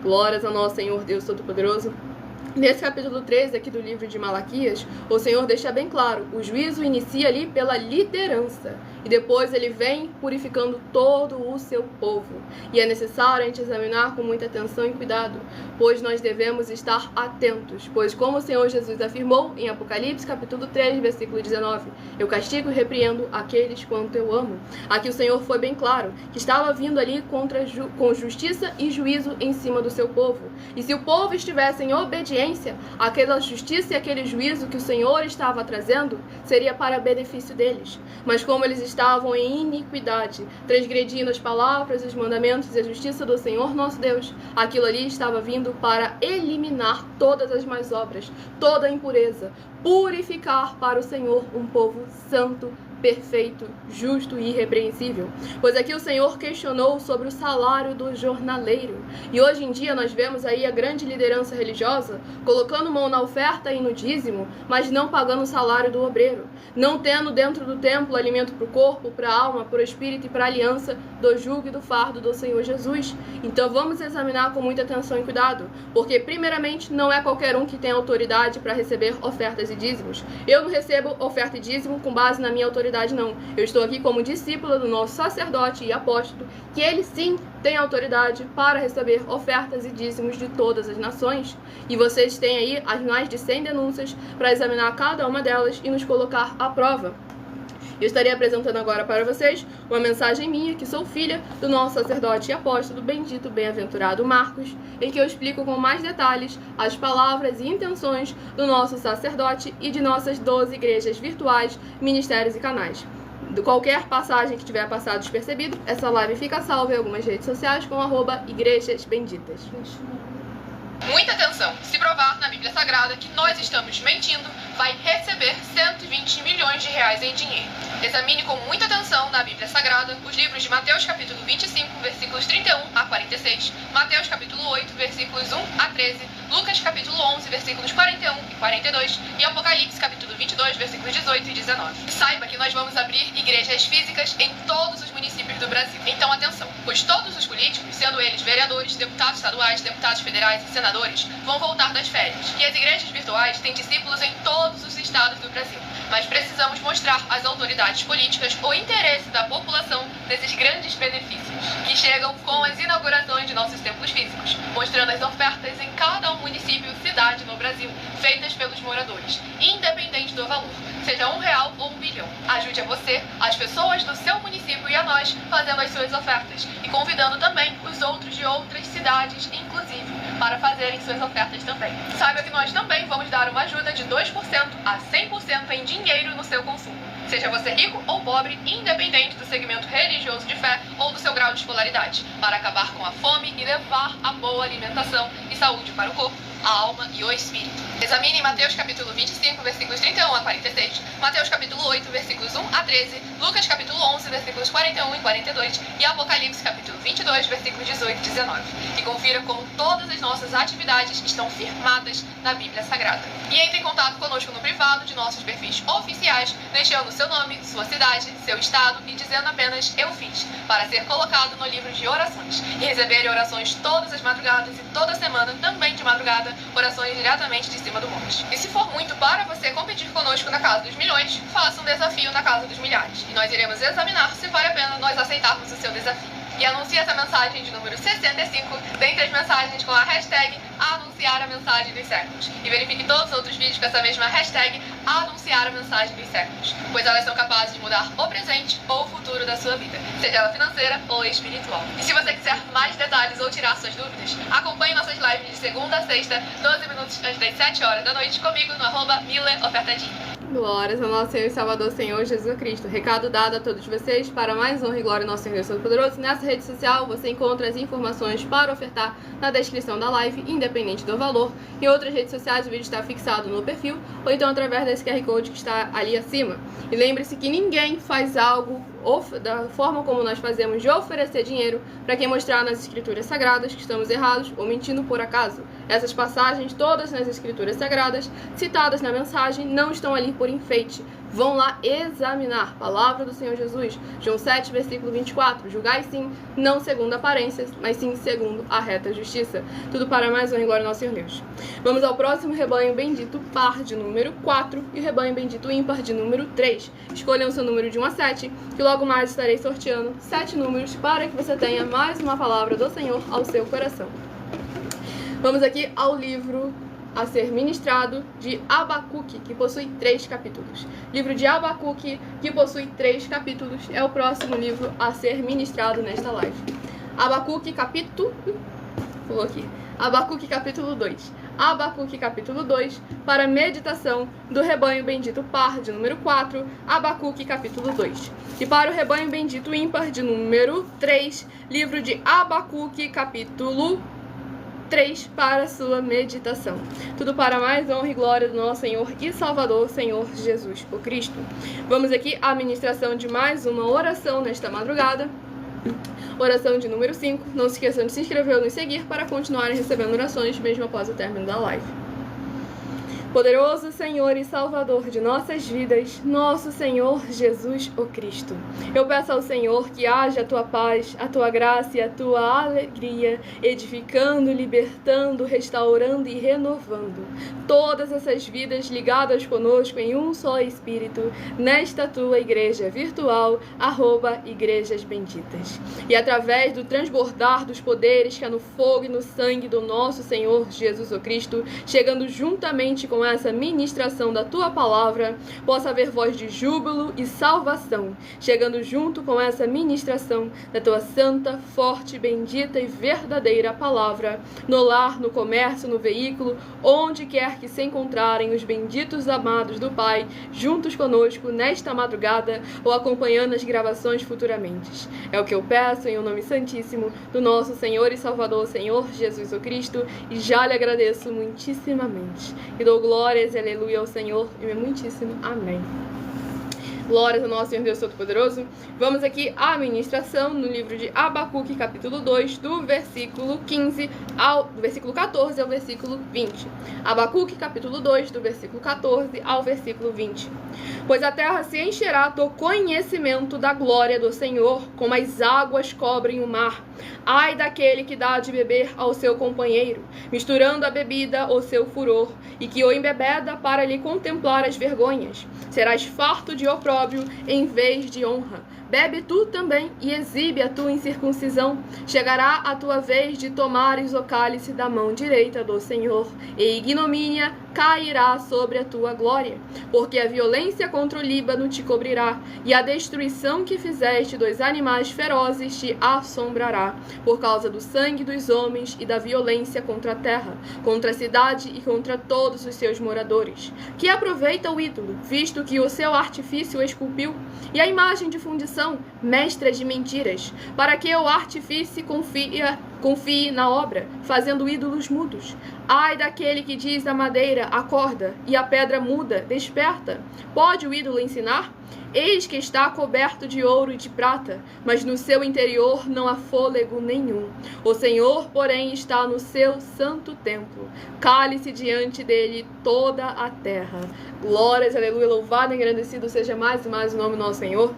Glórias ao nosso Senhor Deus Todo-Poderoso. Nesse capítulo 13 aqui do livro de Malaquias, o Senhor deixa bem claro, o juízo inicia ali pela liderança e depois ele vem purificando todo o seu povo. E é necessário a gente examinar com muita atenção e cuidado, pois nós devemos estar atentos, pois como o Senhor Jesus afirmou em Apocalipse capítulo 3, versículo 19, eu castigo e repreendo aqueles quanto eu amo. Aqui o Senhor foi bem claro, que estava vindo ali com justiça e juízo em cima do seu povo. E se o povo estivesse em obediência, aquela justiça e aquele juízo que o Senhor estava trazendo seria para benefício deles. Mas como eles estavam em iniquidade, transgredindo as palavras, os mandamentos e a justiça do Senhor nosso Deus, aquilo ali estava vindo para eliminar todas as más obras, toda a impureza, purificar para o Senhor um povo santo, perfeito, justo e irrepreensível. Pois aqui o Senhor questionou sobre o salário do jornaleiro. E hoje em dia nós vemos aí a grande liderança religiosa colocando mão na oferta e no dízimo, mas não pagando o salário do obreiro. Não tendo dentro do templo alimento para o corpo, para a alma, para o espírito e para a aliança do jugo e do fardo do Senhor Jesus. Então vamos examinar com muita atenção e cuidado, porque primeiramente não é qualquer um que tem autoridade para receber ofertas e dízimos. Eu não recebo oferta e dízimo com base na minha autoridade, não. Eu estou aqui como discípula do nosso sacerdote e apóstolo, que ele sim tem autoridade para receber ofertas e dízimos de todas as nações. E vocês têm aí as mais de 100 denúncias para examinar cada uma delas e nos colocar à prova. Eu estarei apresentando agora para vocês uma mensagem minha, que sou filha do nosso sacerdote e apóstolo, bendito, bem-aventurado Marcos, em que eu explico com mais detalhes as palavras e intenções do nosso sacerdote e de nossas 12 igrejas virtuais, ministérios e canais. De qualquer passagem que tiver passado despercebido, essa live fica salva em algumas redes sociais com @igrejasbenditas. Muita atenção! Se provar na Bíblia Sagrada que nós estamos mentindo, vai receber 120 milhões de reais em dinheiro. Examine com muita atenção na Bíblia Sagrada os livros de Mateus capítulo 25, versículos 31 a 46, Mateus capítulo 8, versículos 1 a 13, Lucas capítulo 11, versículos 41 e 42 e Apocalipse capítulo 22, versículos 18 e 19. E saiba que nós vamos abrir igrejas físicas em todos os municípios do Brasil. Então atenção, pois todos os políticos, sendo eles vereadores, deputados estaduais, deputados federais e senadores, vão voltar das férias. E as igrejas virtuais têm discípulos em todos os estados do Brasil. Mas precisamos mostrar às autoridades políticas o interesse da população nesses grandes benefícios, que chegam com as inaugurações de nossos templos físicos, mostrando as ofertas em cada município e cidade no Brasil, feitas pelos moradores, independente do valor, seja R$1 ou R$1 bilhão. Ajude a você, as pessoas do seu município e a nós, fazendo as suas ofertas, e convidando também os outros de outras cidades, inclusive, para fazerem suas ofertas também. Saiba que nós também vamos dar uma ajuda de 2% a 100% em dinheiro no seu consumo. Seja você rico ou pobre, independente do segmento religioso de fé ou do seu grau de escolaridade, para acabar com a fome e levar a boa alimentação e saúde para o corpo, a alma e o espírito. Examine Mateus capítulo 25, versículos 31 a 46, Mateus capítulo 8, versículos 1 a 13, Lucas capítulo 11, versículos 41 e 42 e Apocalipse capítulo 22, versículos 18 e 19. E confira como todas as nossas atividades estão firmadas na Bíblia Sagrada. E entre em contato conosco no privado de nossos perfis oficiais, deixando seu nome, sua cidade, seu estado e dizendo apenas "eu fiz", para ser colocado no livro de orações. E receber orações todas as madrugadas e toda semana, também de madrugada, orações diretamente de cima do monte. E se for muito para você competir conosco na Casa dos Milhões, faça um desafio na Casa dos Milhares. E nós iremos examinar se vale a pena nós aceitarmos o seu desafio. e anuncie essa mensagem de número 65 dentre as mensagens com a hashtag anunciar a mensagem dos séculos. E verifique todos os outros vídeos com essa mesma hashtag anunciar a mensagem dos séculos, pois elas são capazes de mudar o presente ou o futuro da sua vida, seja ela financeira ou espiritual. E se você quiser mais detalhes ou tirar suas dúvidas, acompanhe nossas lives de segunda a sexta, 12 minutos antes das 7 horas da noite, comigo no @mileofertadinha. Glórias ao nosso Senhor e Salvador, Senhor Jesus Cristo. Recado dado a todos vocês, para mais honra e glória ao nosso Senhor Deus Todo-Poderoso. Nessa rede social você encontra as informações para ofertar na descrição da live, independente do valor. Em outras redes sociais o vídeo está fixado no perfil, ou então através desse QR Code que está ali acima. E lembre-se que ninguém faz algo da forma como nós fazemos, de oferecer dinheiro para quem mostrar nas escrituras sagradas que estamos errados ou mentindo por acaso. Essas passagens, todas nas escrituras sagradas, citadas na mensagem, não estão ali por enfeite. Vão lá examinar. Palavra do Senhor Jesus, João 7, versículo 24. Julgai sim, não segundo aparências, mas sim segundo a reta justiça. Tudo para mais honra e glória ao nosso Senhor Deus. Vamos ao próximo rebanho bendito par de número 4 e o rebanho bendito ímpar de número 3. Escolham o seu número de 1 a 7, que logo mais estarei sorteando 7 números para que você tenha mais uma palavra do Senhor ao seu coração. Vamos aqui ao livro a ser ministrado de Abacuque, que possui 3 capítulos. Livro de Abacuque, que possui 3 capítulos, é o próximo livro a ser ministrado nesta live. Abacuque capítulo 2. Abacuque capítulo 2, para meditação do rebanho bendito par de número 4, Abacuque capítulo 2. E para o rebanho bendito ímpar de número 3, livro de Abacuque capítulo 3 para sua meditação. Tudo para mais honra e glória do nosso Senhor e Salvador, Senhor Jesus o Cristo. Vamos aqui à ministração de mais uma oração nesta madrugada. Oração de número 5. Não se esqueçam de se inscrever ou nos seguir para continuarem recebendo orações mesmo após o término da live. Poderoso Senhor e Salvador de nossas vidas, nosso Senhor Jesus o Cristo. Eu peço ao Senhor que haja a tua paz, a tua graça e a tua alegria, edificando, libertando, restaurando e renovando todas essas vidas ligadas conosco em um só Espírito, nesta tua igreja virtual, @Igrejas Benditas. E através do transbordar dos poderes que há no fogo e no sangue do nosso Senhor Jesus o Cristo, chegando juntamente com essa ministração da tua palavra, possa haver voz de júbilo e salvação, chegando junto com essa ministração da tua santa, forte, bendita e verdadeira palavra, no lar, no comércio, no veículo, onde quer que se encontrarem os benditos amados do Pai, juntos conosco nesta madrugada ou acompanhando as gravações futuramente. É o que eu peço em o nome santíssimo do nosso Senhor e Salvador, Senhor Jesus o Cristo, e já lhe agradeço muitíssimamente. E dou glórias e aleluia ao Senhor e meu muitíssimo amém. Glórias ao nosso Senhor Deus Todo-Poderoso. Vamos aqui à ministração no livro de Abacuque, capítulo 2, do versículo 14 ao versículo 20. Abacuque, capítulo 2, do versículo 14 ao versículo 20. Pois a terra se encherá do conhecimento da glória do Senhor, como as águas cobrem o mar. Ai daquele que dá de beber ao seu companheiro, misturando a bebida ao seu furor, e que o embebeda para lhe contemplar as vergonhas. Serás farto de opróbrio em vez de honra. Bebe tu também e exibe a tua incircuncisão. Chegará a tua vez de tomares o cálice da mão direita do Senhor, e ignomínia cairá sobre a tua glória. Porque a violência contra o Líbano te cobrirá, e a destruição que fizeste dos animais ferozes te assombrará, por causa do sangue dos homens e da violência contra a terra, contra a cidade e contra todos os seus moradores. Que aproveita o ídolo, visto que o seu artifício esculpiu, e a imagem de fundição, mestra de mentiras, para que o artífice confie na obra, fazendo ídolos mudos. Ai daquele que diz à madeira, acorda, e a pedra muda, desperta. Pode o ídolo ensinar? Eis que está coberto de ouro e de prata, mas no seu interior não há fôlego nenhum. O Senhor, porém, está no seu santo templo. Cale-se diante dele toda a terra. Glórias, aleluia, louvado e engrandecido seja mais e mais o nome do nosso Senhor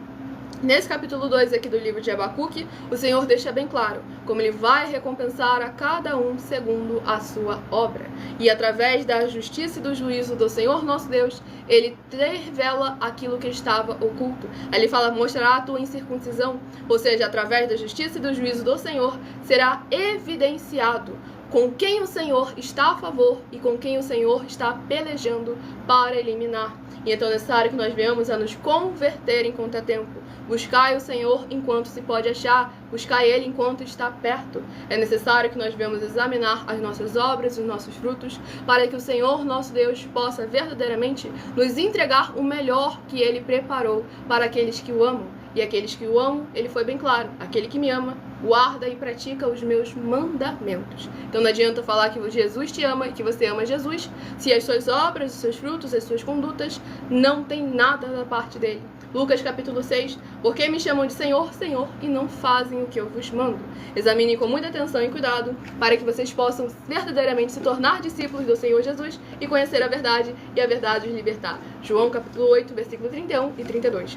Nesse capítulo 2 aqui do livro de Abacuque, o Senhor deixa bem claro como Ele vai recompensar a cada um segundo a sua obra. E através da justiça e do juízo do Senhor nosso Deus, Ele revela aquilo que estava oculto. Aí Ele fala, mostrará a tua incircuncisão, ou seja, através da justiça e do juízo do Senhor, será evidenciado com quem o Senhor está a favor e com quem o Senhor está pelejando para eliminar. E então é necessário que nós venhamos a nos converter enquanto é tempo. Buscai o Senhor enquanto se pode achar, buscai Ele enquanto está perto. É necessário que nós venhamos examinar as nossas obras e os nossos frutos, para que o Senhor, nosso Deus, possa verdadeiramente nos entregar o melhor que Ele preparou para aqueles que o amam. E aqueles que o amam, Ele foi bem claro, aquele que me ama, guarda e pratica os meus mandamentos. Então não adianta falar que Jesus te ama e que você ama Jesus, se as suas obras, os seus frutos, as suas condutas não tem nada da parte dele. Lucas capítulo 6, porque me chamam de Senhor, Senhor, e não fazem o que eu vos mando. Examinem com muita atenção e cuidado, para que vocês possam verdadeiramente se tornar discípulos do Senhor Jesus e conhecer a verdade, e a verdade os libertar. João capítulo 8, versículo 31 e 32.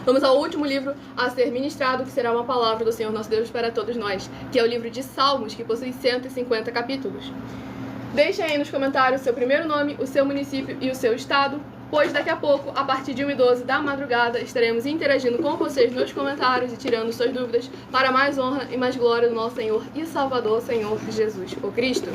Vamos ao último livro a ser ministrado, que será uma palavra do Senhor nosso Deus para todos nós, que é o livro de Salmos, que possui 150 capítulos. Deixem aí nos comentários o seu primeiro nome, o seu município e o seu estado, pois daqui a pouco, a partir de 1h12 da madrugada, estaremos interagindo com vocês nos comentários e tirando suas dúvidas para mais honra e mais glória do nosso Senhor e Salvador, Senhor Jesus, o Cristo.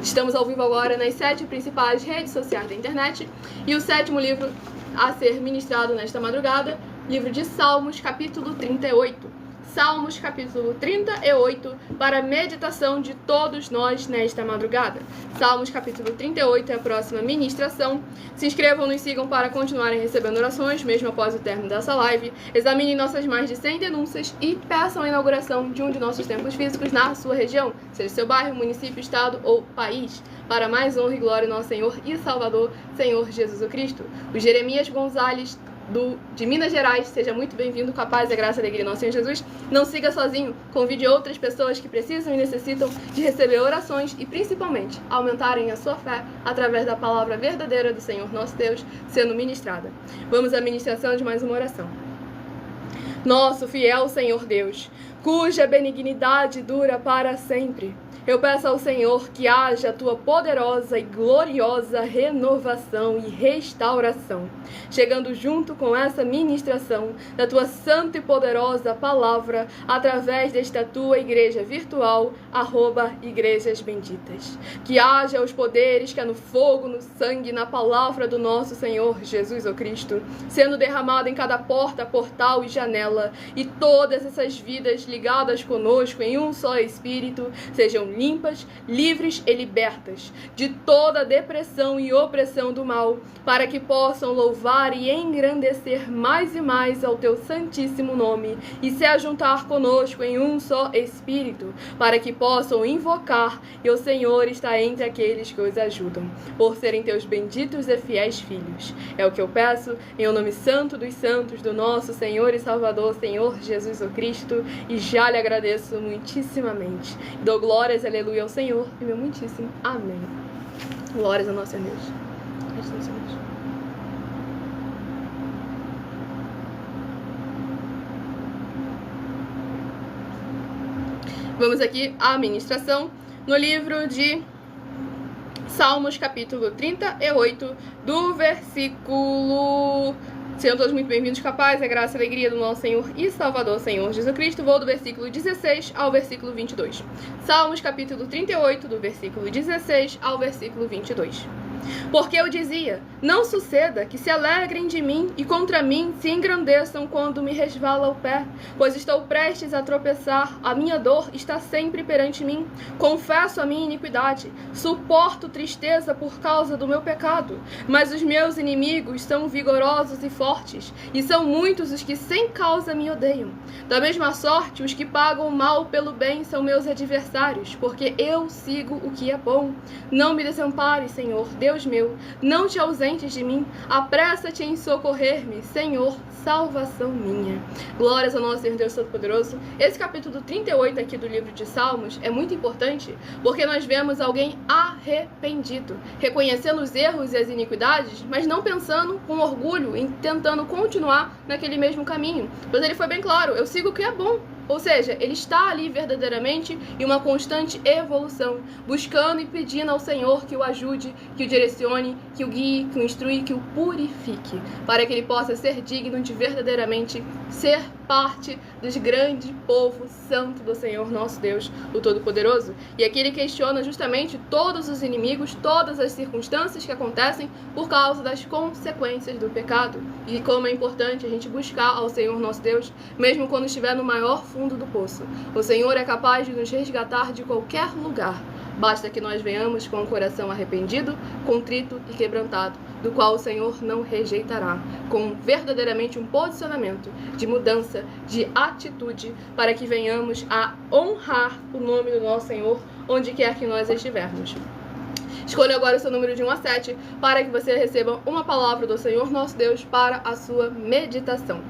Estamos ao vivo agora nas 7 principais redes sociais da internet, e o 7º livro a ser ministrado nesta madrugada, livro de Salmos, capítulo 38. Salmos, capítulo 38, para a meditação de todos nós nesta madrugada. Salmos, capítulo 38 é a próxima ministração. Se inscrevam, nos sigam para continuarem recebendo orações, mesmo após o término dessa live. Examinem nossas mais de 100 denúncias e peçam a inauguração de um de nossos templos físicos na sua região, seja seu bairro, município, estado ou país, para mais honra e glória do nosso Senhor e Salvador, Senhor Jesus o Cristo. O Jeremias Gonzalez, de Minas Gerais, seja muito bem-vindo, com a paz e a graça e a alegria do nosso Senhor Jesus. Não siga sozinho, convide outras pessoas que precisam e necessitam de receber orações e, principalmente, aumentarem a sua fé através da palavra verdadeira do Senhor nosso Deus sendo ministrada. Vamos à ministração de mais uma oração. Nosso fiel Senhor Deus, cuja benignidade dura para sempre, eu peço ao Senhor que haja a tua poderosa e gloriosa renovação e restauração, chegando junto com essa ministração da tua santa e poderosa palavra, através desta tua igreja virtual, @Igrejas Benditas. Que haja os poderes que há no fogo, no sangue, na palavra do nosso Senhor Jesus o Cristo, sendo derramado em cada porta, portal e janela, e todas essas vidas ligadas conosco em um só Espírito sejam limpas, livres e libertas de toda depressão e opressão do mal, para que possam louvar e engrandecer mais e mais ao teu santíssimo nome e se ajuntar conosco em um só Espírito, para que possam invocar, e o Senhor está entre aqueles que os ajudam, por serem teus benditos e fiéis filhos. É o que eu peço em o nome santo dos santos do nosso Senhor e Salvador, Senhor Jesus o Cristo, e já lhe agradeço muitíssimamente. Dou glórias, aleluia, ao Senhor, e meu muitíssimo amém. Glórias ao nosso Deus. Vamos aqui à ministração no livro de Salmos, capítulo 38, do versículo... Sejam todos muito bem-vindos, com a paz, a graça e a alegria do nosso Senhor e Salvador, Senhor Jesus Cristo. Vou do versículo 16 ao versículo 22. Salmos, capítulo 38, do versículo 16 ao versículo 22. Porque eu dizia, não suceda que se alegrem de mim e contra mim se engrandeçam quando me resvala o pé, pois estou prestes a tropeçar, a minha dor está sempre perante mim. Confesso a minha iniquidade, suporto tristeza por causa do meu pecado, mas os meus inimigos são vigorosos e fortes, e são muitos os que sem causa me odeiam. Da mesma sorte, os que pagam mal pelo bem são meus adversários, porque eu sigo o que é bom. Não me desampares, Senhor, Deus meu, não te ausentes desistentes de mim? Apressa-te em socorrer-me, Senhor, salvação minha. Glórias ao nosso Senhor Deus Todo-Poderoso. Esse capítulo 38 aqui do livro de Salmos é muito importante porque nós vemos alguém arrependido, reconhecendo os erros e as iniquidades, mas não pensando com orgulho em tentando continuar naquele mesmo caminho. Pois ele foi bem claro, eu sigo o que é bom. Ou seja, ele está ali verdadeiramente em uma constante evolução, buscando e pedindo ao Senhor que o ajude, que o direcione, que o guie, que o instrui, que o purifique, para que ele possa ser digno de verdadeiramente ser parte dos grandes povo santo do Senhor nosso Deus, o Todo-Poderoso. E aqui ele questiona justamente todos os inimigos, todas as circunstâncias que acontecem por causa das consequências do pecado. E como é importante a gente buscar ao Senhor nosso Deus, mesmo quando estiver no maior fundo do poço. O Senhor é capaz de nos resgatar de qualquer lugar. Basta que nós venhamos com o coração arrependido, contrito e quebrantado, do qual o Senhor não rejeitará, com verdadeiramente um posicionamento de mudança, de atitude, para que venhamos a honrar o nome do nosso Senhor, onde quer que nós estivermos. Escolha agora o seu número de 1 a 7, para que você receba uma palavra do Senhor nosso Deus para a sua meditação.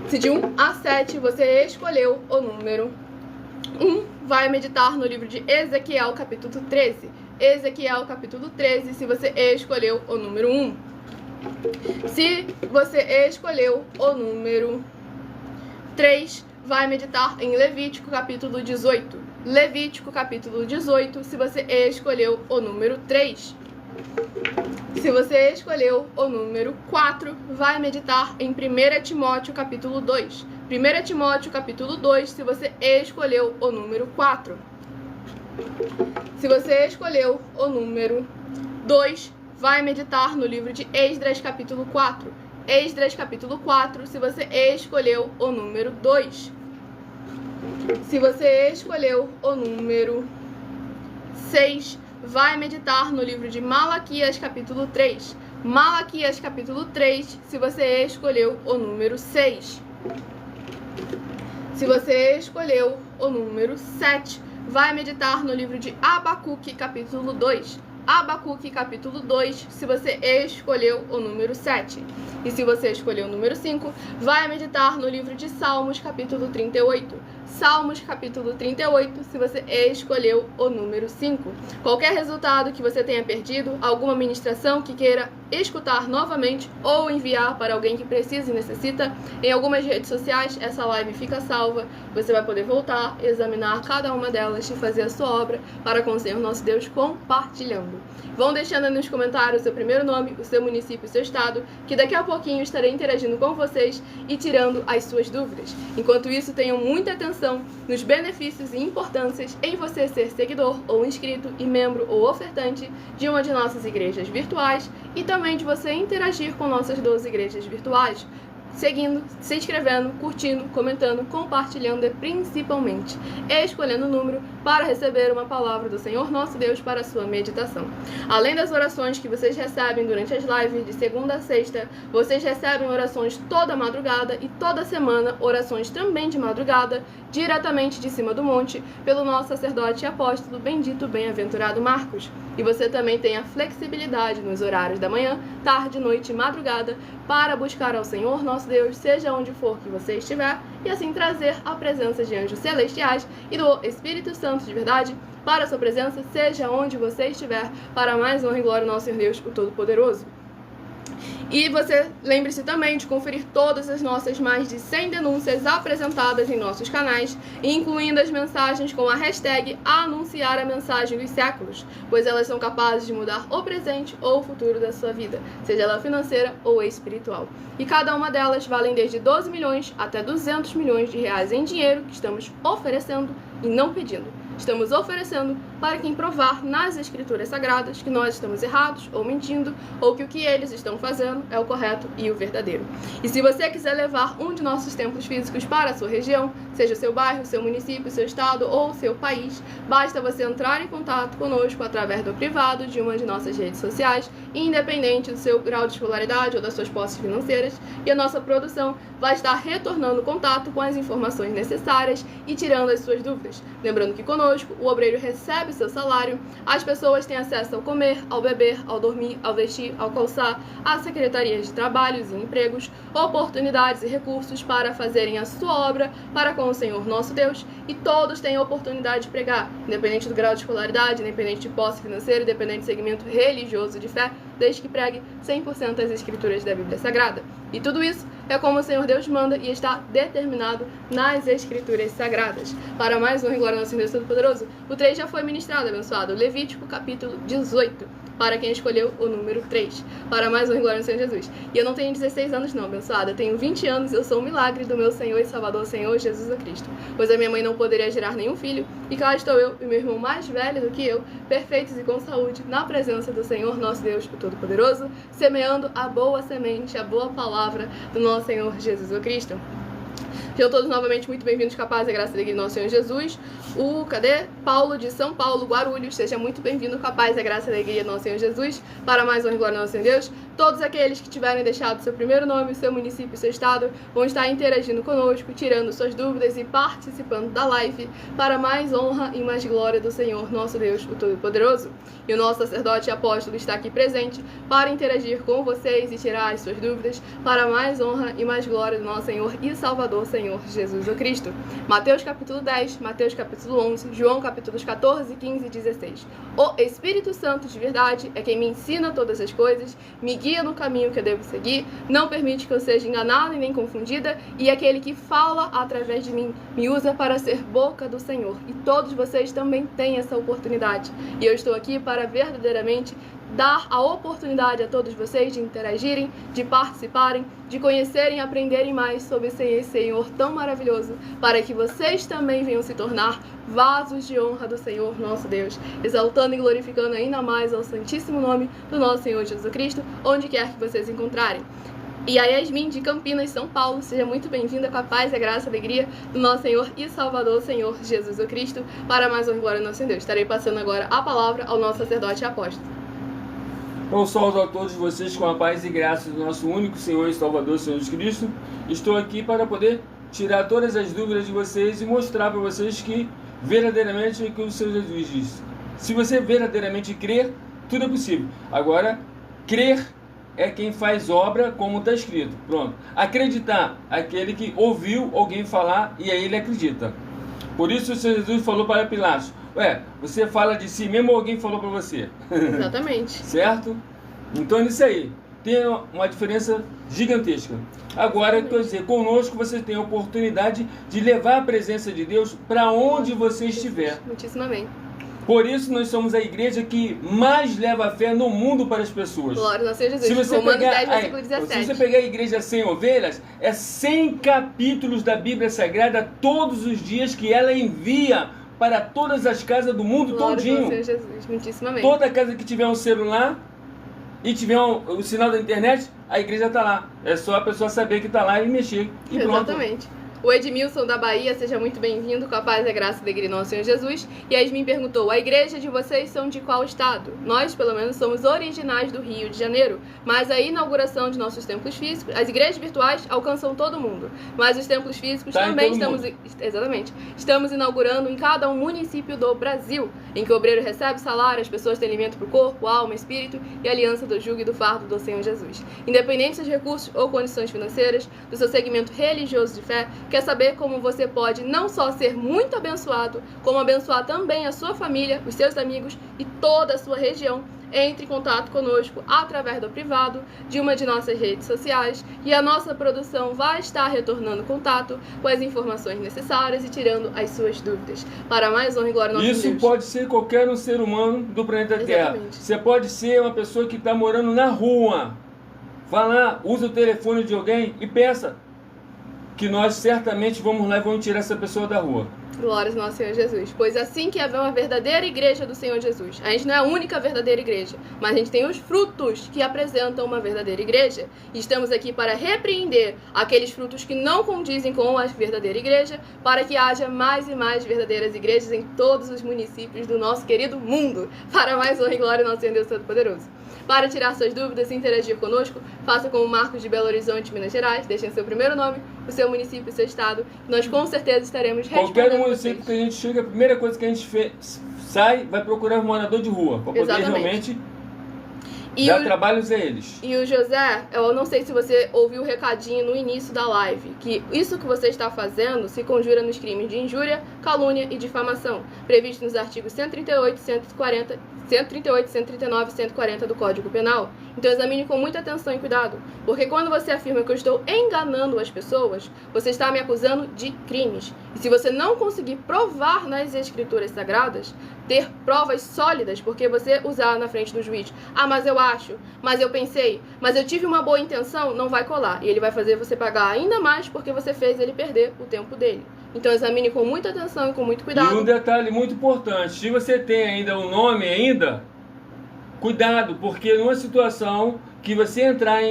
Se de 1 a 7 você escolheu o número 1, vai meditar no livro de Ezequiel, capítulo 13. Ezequiel, capítulo 13, se você escolheu o número 1. Se você escolheu o número 3, vai meditar em Levítico, capítulo 18. Levítico, capítulo 18, se você escolheu o número 3. Se você escolheu o número 4, vai meditar em 1 Timóteo, capítulo 2. 1 Timóteo, capítulo 2, se você escolheu o número 4. Se você escolheu o número 2, vai meditar no livro de Esdras, capítulo 4. Esdras, capítulo 4, se você escolheu o número 2. Se você escolheu o número 6, vai meditar no livro de Malaquias, capítulo 3. Malaquias, capítulo 3, se você escolheu o número 6. Se você escolheu o número 7, vai meditar no livro de Abacuque, capítulo 2. Abacuque, capítulo 2, se você escolheu o número 7. E se você escolheu o número 5, vai meditar no livro de Salmos, capítulo 38. Salmos, capítulo 38, se você escolheu o número 5. Qualquer resultado que você tenha perdido, alguma ministração que queira escutar novamente ou enviar para alguém que precisa e necessita, em algumas redes sociais, essa live fica salva. Você vai poder voltar, examinar cada uma delas e fazer a sua obra para com o Senhor nosso Deus compartilhando. Vão deixando aí nos comentários o seu primeiro nome, o seu município e o seu estado, que daqui a pouquinho estarei interagindo com vocês e tirando as suas dúvidas. Enquanto isso, tenham muita atenção nos benefícios e importâncias em você ser seguidor ou inscrito e membro ou ofertante de uma de nossas igrejas virtuais e também de você interagir com nossas 12 igrejas virtuais, seguindo, se inscrevendo, curtindo, comentando, compartilhando e principalmente escolhendo o número para receber uma palavra do Senhor nosso Deus para a sua meditação. Além das orações que vocês recebem durante as lives de segunda a sexta, vocês recebem orações toda madrugada e toda semana orações também de madrugada, diretamente de cima do monte, pelo nosso sacerdote e apóstolo bendito bem-aventurado Marcos. E você também tem a flexibilidade nos horários da manhã, tarde, noite e madrugada para buscar ao Senhor nosso Deus, seja onde for que você estiver, e assim trazer a presença de anjos celestiais e do Espírito Santo de verdade para a sua presença, seja onde você estiver, para mais honra e glória ao nosso Senhor Deus, o Todo-Poderoso. E você lembre-se também de conferir todas as nossas mais de 100 denúncias apresentadas em nossos canais, incluindo as mensagens com a hashtag Anunciar a Mensagem dos Séculos, pois elas são capazes de mudar o presente ou o futuro da sua vida, seja ela financeira ou espiritual. E cada uma delas valem desde 12 milhões até 200 milhões de reais em dinheiro que estamos oferecendo e não pedindo. Estamos oferecendo para quem provar nas Escrituras Sagradas que nós estamos errados ou mentindo, ou que o que eles estão fazendo é o correto e o verdadeiro. E se você quiser levar um de nossos templos físicos para a sua região, seja o seu bairro, seu município, seu estado ou seu país, basta você entrar em contato conosco através do privado de uma de nossas redes sociais, independente do seu grau de escolaridade ou das suas posses financeiras, e a nossa produção vai estar retornando contato com as informações necessárias e tirando as suas dúvidas. Lembrando que conosco, o obreiro recebe o seu salário. As pessoas têm acesso ao comer, ao beber, ao dormir, ao vestir, ao calçar, às secretarias de trabalhos e empregos, oportunidades e recursos para fazerem a sua obra para com o Senhor nosso Deus, e todos têm a oportunidade de pregar, independente do grau de escolaridade, independente de posse financeira, independente de segmento religioso de fé, desde que pregue 100% as escrituras da Bíblia Sagrada. E tudo isso é como o Senhor Deus manda e está determinado nas escrituras sagradas. Para mais honra e glória ao nosso Deus Todo-Poderoso, o 3 já foi ministrado, abençoado. Levítico, capítulo 18. Para quem escolheu o número 3. Para mais honra e glória ao Senhor Jesus. E eu não tenho 16 anos não, abençoada. Eu tenho 20 anos e eu sou um milagre do meu Senhor e Salvador, Senhor Jesus Cristo. Pois a minha mãe não poderia gerar nenhum filho, e cá estou eu e meu irmão mais velho do que eu, perfeitos e com saúde, na presença do Senhor nosso Deus, o Todo-Poderoso, semeando a boa semente, a boa palavra do nosso Senhor Jesus Cristo. Sejam todos novamente muito bem-vindos, capaz e graça de nosso Senhor Jesus. Paulo de São Paulo, Guarulhos. Seja muito bem-vindo, capaz e graça da alegria do nosso Senhor Jesus. Para mais honra e glória ao nosso Senhor Deus. Todos aqueles que tiverem deixado seu primeiro nome, seu município e seu estado vão estar interagindo conosco, tirando suas dúvidas e participando da live para mais honra e mais glória do Senhor nosso Deus, o Todo-Poderoso. E o nosso sacerdote e apóstolo está aqui presente para interagir com vocês e tirar as suas dúvidas para mais honra e mais glória do nosso Senhor e Salvador, Senhor Jesus o Cristo. Mateus capítulo 10, Mateus capítulo 11, João capítulos 14, 15 e 16. O Espírito Santo de verdade é quem me ensina todas as coisas, me guia no caminho que eu devo seguir, não permite que eu seja enganada e nem confundida, e aquele que fala através de mim me usa para ser boca do Senhor. E todos vocês também têm essa oportunidade. E eu estou aqui para verdadeiramente dar a oportunidade a todos vocês de interagirem, de participarem, de conhecerem e aprenderem mais sobre esse Senhor tão maravilhoso, para que vocês também venham se tornar vasos de honra do Senhor nosso Deus, exaltando e glorificando ainda mais ao santíssimo nome do nosso Senhor Jesus Cristo, onde quer que vocês encontrarem. E a Yasmin de Campinas, São Paulo, seja muito bem-vinda com a paz e a graça e a alegria do nosso Senhor e Salvador, Senhor Jesus Cristo, para mais honra e glória do nosso Deus. Estarei passando agora a palavra ao nosso sacerdote e apóstolo. Eu saúdo a todos vocês com a paz e graça do nosso único Senhor e Salvador, Senhor Jesus Cristo. Estou aqui para poder tirar todas as dúvidas de vocês e mostrar para vocês que verdadeiramente é o que o Senhor Jesus disse. Se você verdadeiramente crer, tudo é possível. Agora, crer é quem faz obra, como está escrito. Pronto. Acreditar, aquele que ouviu alguém falar e aí ele acredita. Por isso o Senhor Jesus falou para Pilatos: ué, você fala de si mesmo ou alguém falou para você? Exatamente. Certo? Então é isso aí. Tem uma diferença gigantesca. Agora, quer dizer, conosco você tem a oportunidade de levar a presença de Deus para onde você estiver. Muitíssimo amém. Por isso nós somos a igreja que mais leva a fé no mundo para as pessoas. Glória a Jesus. Se você Romanos pegar, 10, versículo 17. Se você pegar a igreja sem ovelhas, é 100 capítulos da Bíblia Sagrada todos os dias que ela envia para todas as casas do mundo. Glória todinho. Glória a Jesus. Muitíssimo amém. Toda casa que tiver um celular e tiver o sinal da internet, a igreja está lá. É só a pessoa saber que está lá e mexer. E exatamente. Pronto. O Edmilson da Bahia, seja muito bem-vindo, com a paz e a graça e a alegria do nosso Senhor Jesus. E a Yasmin perguntou: a igreja de vocês são de qual estado? Nós, pelo menos, somos originais do Rio de Janeiro, mas a inauguração de nossos templos físicos, as igrejas virtuais alcançam todo mundo, mas os templos físicos também estamos inaugurando em cada um município do Brasil, em que o obreiro recebe salário, as pessoas têm alimento para o corpo, alma, espírito e aliança do jugo e do fardo do Senhor Jesus. Independente dos recursos ou condições financeiras, do seu segmento religioso de fé, quer saber como você pode não só ser muito abençoado, como abençoar também a sua família, os seus amigos e toda a sua região? Entre em contato conosco através do privado de uma de nossas redes sociais e a nossa produção vai estar retornando contato com as informações necessárias e tirando as suas dúvidas. Para mais honra e glória ao nosso Deus. Isso pode ser qualquer um ser humano do planeta Terra. Você pode ser uma pessoa que está morando na rua. Vá lá, usa o telefone de alguém e peça, que nós certamente vamos lá e vamos tirar essa pessoa da rua. Glórias ao nosso Senhor Jesus. Pois assim que haver uma verdadeira igreja do Senhor Jesus. A gente não é a única verdadeira igreja, mas a gente tem os frutos que apresentam uma verdadeira igreja. E estamos aqui para repreender aqueles frutos que não condizem com a verdadeira igreja, para que haja mais e mais verdadeiras igrejas em todos os municípios do nosso querido mundo. Para mais honra e glória ao nosso Senhor Deus Todo-Poderoso. Para tirar suas dúvidas e interagir conosco, faça como Marcos de Belo Horizonte, Minas Gerais. Deixem seu primeiro nome, o seu município e o seu estado. Nós com certeza estaremos respondendo um exemplo que a gente chega, a primeira coisa que a gente sai, vai procurar um morador de rua, para poder realmente dar trabalhos a eles. E o José, eu não sei se você ouviu o recadinho no início da live, que isso que você está fazendo se conjura nos crimes de injúria, calúnia e difamação, previsto nos artigos 138, 139 e 140 do Código Penal. Então examine com muita atenção e cuidado, porque quando você afirma que eu estou enganando as pessoas, você está me acusando de crimes. E se você não conseguir provar nas escrituras sagradas, ter provas sólidas, porque você usar na frente do juiz, mas eu acho, mas eu pensei, mas eu tive uma boa intenção, não vai colar. E ele vai fazer você pagar ainda mais porque você fez ele perder o tempo dele. Então examine com muita atenção e com muito cuidado. E um detalhe muito importante, se você tem ainda um nome cuidado, porque numa situação que você entrar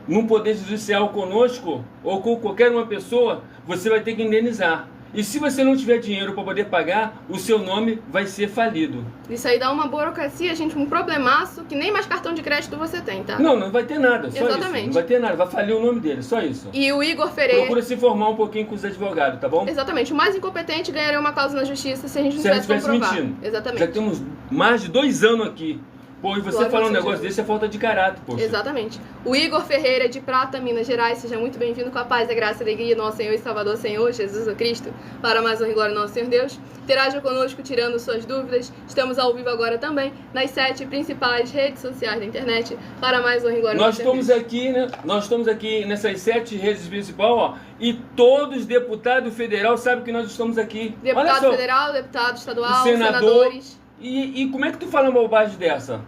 num poder judicial conosco ou com qualquer uma pessoa, você vai ter que indenizar. E se você não tiver dinheiro para poder pagar, o seu nome vai ser falido. Isso aí dá uma burocracia, gente, um problemaço que nem mais cartão de crédito você tem, tá? Não vai ter nada, só Exatamente. Isso. Não vai ter nada, vai falir o nome dele, só isso. E o Igor Ferreira... Procura se informar um pouquinho com os advogados, tá bom? Exatamente. O mais incompetente ganharia uma causa na justiça se a gente não tivesse comprovado. Mentindo. Exatamente. Já temos mais de 2 anos aqui. Pô, e você falar um negócio desse é falta de caráter, poxa. Exatamente. O Igor Ferreira, de Prata, Minas Gerais, seja muito bem-vindo com a paz, a graça e a alegria, nosso Senhor e Salvador, Senhor Jesus Cristo, para mais honra e glória, nosso Senhor Deus. Interaja conosco, tirando suas dúvidas. Estamos ao vivo agora também, nas 7 principais redes sociais da internet, para mais honra e glória, nosso Senhor Deus. Nós estamos aqui nessas 7 redes principais, ó, e todos deputados federal sabem que nós estamos aqui. Deputado federal, deputado estadual, senadores. E como é que tu fala uma bobagem dessa?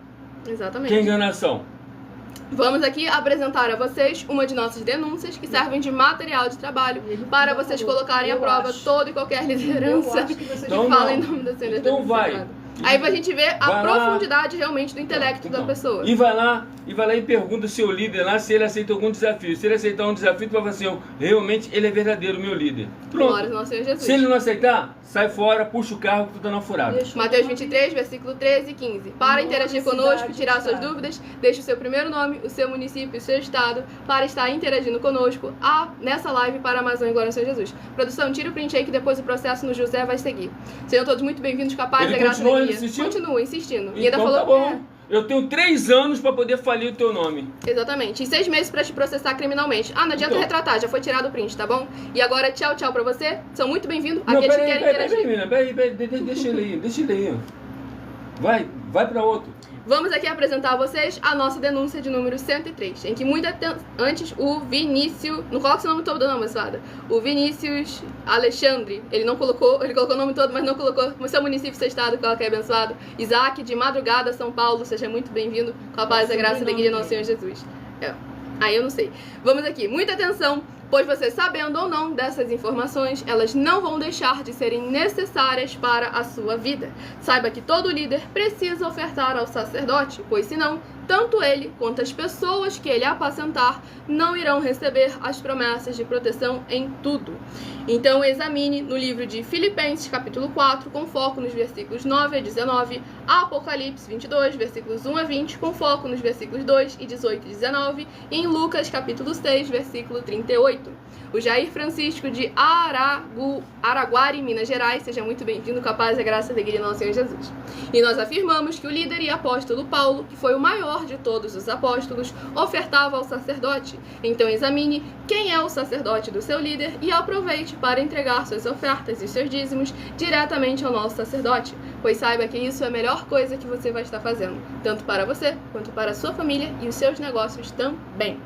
Exatamente. Que enganação. Vamos aqui apresentar a vocês uma de nossas denúncias que servem de material de trabalho para vocês colocarem à prova toda e qualquer liderança que fala em nome do Senhor. Então vai. Aí a gente vê a profundidade realmente do intelecto da pessoa. E vai lá e pergunta o seu líder lá se ele aceita algum desafio. Se ele aceitar um desafio, tu vai falar assim, realmente ele é verdadeiro, meu líder. Pronto. Glória ao Senhor Jesus. Se ele não aceitar, sai fora, puxa o carro que tu tá na furada. Mateus 23, versículo 13 e 15. Para interagir conosco, tirar suas dúvidas, deixe o seu primeiro nome, o seu município, o seu estado, para estar interagindo conosco nessa live para mais um Glória ao Senhor Jesus. Produção, tira o print aí que depois o processo no José vai seguir. Sejam todos muito bem-vindos, capazes da graça e alegria. Continua insistindo. Então, e ainda falou, tá bom. Eu tenho 3 anos para poder falir o teu nome. Exatamente. E 6 meses para te processar criminalmente. Não adianta retratar, já foi tirado o print, tá bom? E agora, tchau pra você. São muito bem-vindos. Aqueles que querem interagir. Peraí, deixa ele aí. Vai pra outro. Vamos aqui apresentar a vocês a nossa denúncia de número 103, em que antes o Vinícius, não coloca o nome todo não, moçada, o Vinícius Alexandre, ele colocou o nome todo, mas não colocou o seu município, seu estado, que ela quer abençoado. Isaac, de Madrugada, São Paulo, seja muito bem-vindo, com a paz, a graça e a alegria do nosso Senhor Jesus. Aí eu não sei. Vamos aqui, muita atenção, pois você sabendo ou não dessas informações, elas não vão deixar de serem necessárias para a sua vida. Saiba que todo líder precisa ofertar ao sacerdote, pois senão, tanto ele quanto as pessoas que ele apacentar não irão receber as promessas de proteção em tudo. Então examine no livro de Filipenses, capítulo 4, com foco nos versículos 9 a 19, Apocalipse 22, versículos 1 a 20, com foco nos versículos 2 e 18 e 19, e em Lucas, capítulo 6, versículo 38. O Jair Francisco, de Araguari, Minas Gerais, seja muito bem-vindo, com a paz, a graça e a alegria do nosso Senhor Jesus. E nós afirmamos que o líder e apóstolo Paulo, que foi o maior de todos os apóstolos, ofertava ao sacerdote. Então examine quem é o sacerdote do seu líder e aproveite para entregar suas ofertas e seus dízimos diretamente ao nosso sacerdote, pois saiba que isso é a melhor coisa que você vai estar fazendo, tanto para você, quanto para a sua família e os seus negócios também.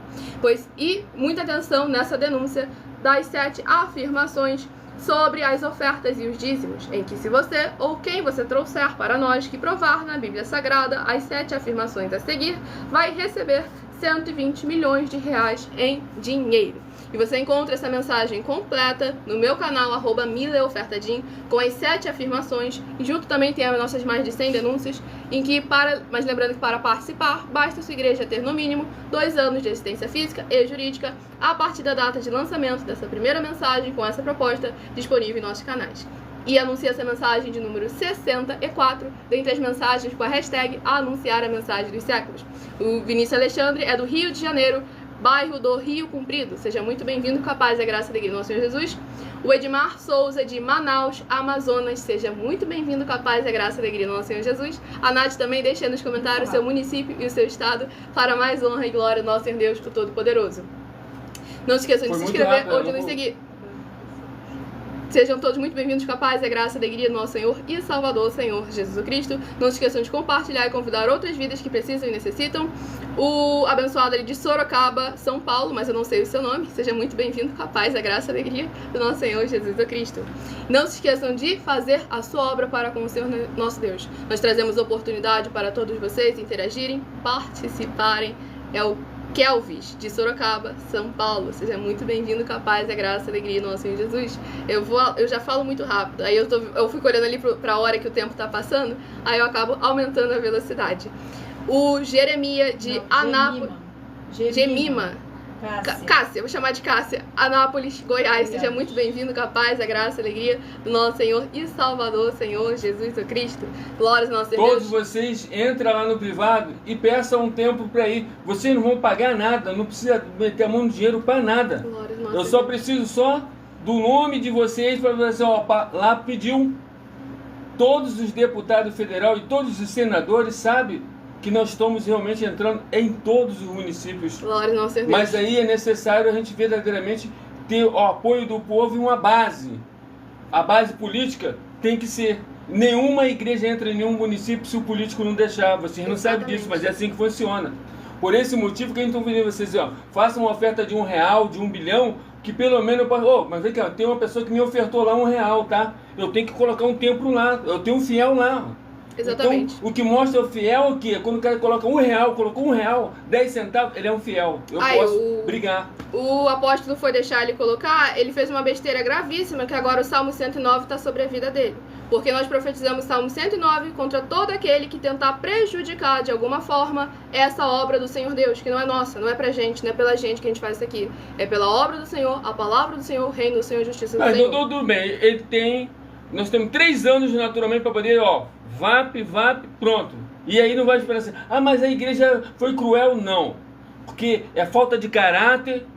E muita atenção nessa denúncia das 7 afirmações sobre as ofertas e os dízimos, em que se você ou quem você trouxer para nós que provar na Bíblia Sagrada as 7 afirmações a seguir, vai receber 120 milhões de reais em dinheiro. E você encontra essa mensagem completa no meu canal, @mileofertadim, com as 7 afirmações. E junto também tem as nossas mais de 100 denúncias, mas lembrando que para participar, basta sua igreja ter no mínimo 2 anos de existência física e jurídica a partir da data de lançamento dessa primeira mensagem com essa proposta disponível em nossos canais. E anuncie essa mensagem de número 64, dentre as mensagens com a hashtag anunciar a mensagem dos séculos. O Vinícius Alexandre é do Rio de Janeiro, bairro do Rio Comprido. Seja muito bem-vindo, com a paz, a graça e a alegria do nosso Senhor Jesus. O Edmar Souza, de Manaus, Amazonas. Seja muito bem-vindo com a paz, a graça e a alegria do nosso Senhor Jesus. A Nath também deixa aí nos comentários o seu município e o seu estado, para mais honra e glória do nosso Senhor Deus, o Todo-Poderoso. Não se esqueçam de se inscrever ou de nos seguir. Sejam todos muito bem-vindos com a paz, a graça e a alegria do nosso Senhor e Salvador, Senhor Jesus Cristo. Não se esqueçam de compartilhar e convidar outras vidas que precisam e necessitam. O abençoado ali de Sorocaba, São Paulo, mas eu não sei o seu nome. Seja muito bem-vindo com a paz, a graça e a alegria do nosso Senhor Jesus Cristo. Não se esqueçam de fazer a sua obra para com o Senhor nosso Deus. Nós trazemos oportunidade para todos vocês interagirem, participarem. É o Kelvis, de Sorocaba, São Paulo. Seja muito bem-vindo com a paz, a graça e a alegria do nosso Senhor Jesus. Eu já falo muito rápido, aí eu fico olhando ali para a hora que o tempo está passando, aí eu acabo aumentando a velocidade. O Jeremia, de Anápolis... Gemima. Cássia, vou chamar de Cássia, Anápolis, Goiás. Seja muito bem-vindo com a paz, a graça e a alegria do nosso Senhor e Salvador, Senhor Jesus Cristo. Glórias ao nosso Deus. Todos vocês entram lá no privado e peçam um tempo para ir. Vocês não vão pagar nada, não precisa meter a mão no dinheiro para nada. Eu só preciso do nome de vocês para dizer, ó, lá pediu. Todos os deputados federais e todos os senadores sabem que nós estamos realmente entrando em todos os municípios. Glória ao nosso Deus. Mas aí é necessário a gente verdadeiramente ter o apoio do povo e uma base. A base política tem que ser. Nenhuma igreja entra em nenhum município se o político não deixar. Vocês não sabem disso, mas é assim que funciona. Por esse motivo que a gente está pedindo vocês, ó, façam uma oferta de R$1, de 1 bilhão, que pelo menos eu posso... mas vem cá, tem uma pessoa que me ofertou lá R$1, tá? Eu tenho que colocar um templo lá, eu tenho um fiel lá. Exatamente. Então, o que mostra o fiel é o quê? Quando o cara coloca R$1, colocou R$1, 10 centavos, ele é um fiel. Eu posso brigar. O apóstolo foi deixar ele colocar, ele fez uma besteira gravíssima, que agora o Salmo 109 está sobre a vida dele. Porque nós profetizamos Salmo 109 contra todo aquele que tentar prejudicar de alguma forma essa obra do Senhor Deus, que não é nossa, não é pra gente, não é pela gente que a gente faz isso aqui. É pela obra do Senhor, a palavra do Senhor, o reino do Senhor, a justiça do Senhor. Tudo bem, nós temos 3 anos naturalmente para poder, VAP, pronto. E aí não vai esperar assim, mas a igreja foi cruel, não. Porque é falta de caráter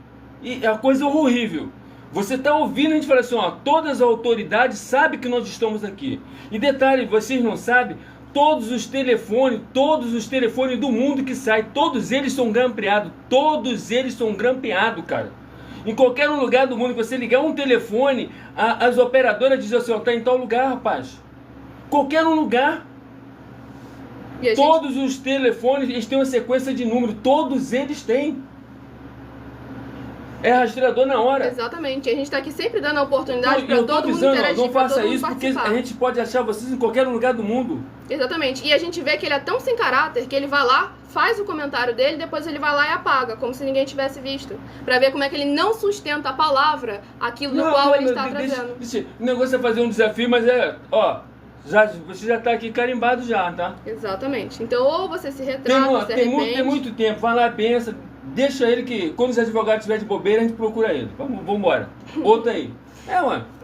e é uma coisa horrível. Você está ouvindo a gente falar assim, todas as autoridades sabem que nós estamos aqui. E detalhe, vocês não sabem, todos os telefones do mundo que saem, todos eles são grampeados, cara. Em qualquer lugar do mundo, você ligar um telefone, as operadoras dizem assim, tá em tal lugar, rapaz. Qualquer lugar. Todos os telefones, eles têm uma sequência de números, todos eles têm. É rastreador na hora. Exatamente. A gente está aqui sempre dando a oportunidade para todo mundo interagir. Não faça isso, porque a gente pode achar vocês em qualquer lugar do mundo. Exatamente. E a gente vê que ele é tão sem caráter que ele vai lá, faz o comentário dele, depois ele vai lá e apaga, como se ninguém tivesse visto. Para ver como é que ele não sustenta a palavra, aquilo do qual ele está trazendo. O negócio é fazer um desafio, mas você já está aqui carimbado já, tá? Exatamente. Então, ou você se retrata, se arrepende. Tem muito tempo, vai lá, pensa, deixa ele que, quando os advogados estiverem de bobeira, a gente procura ele. Vamos embora. Outro aí.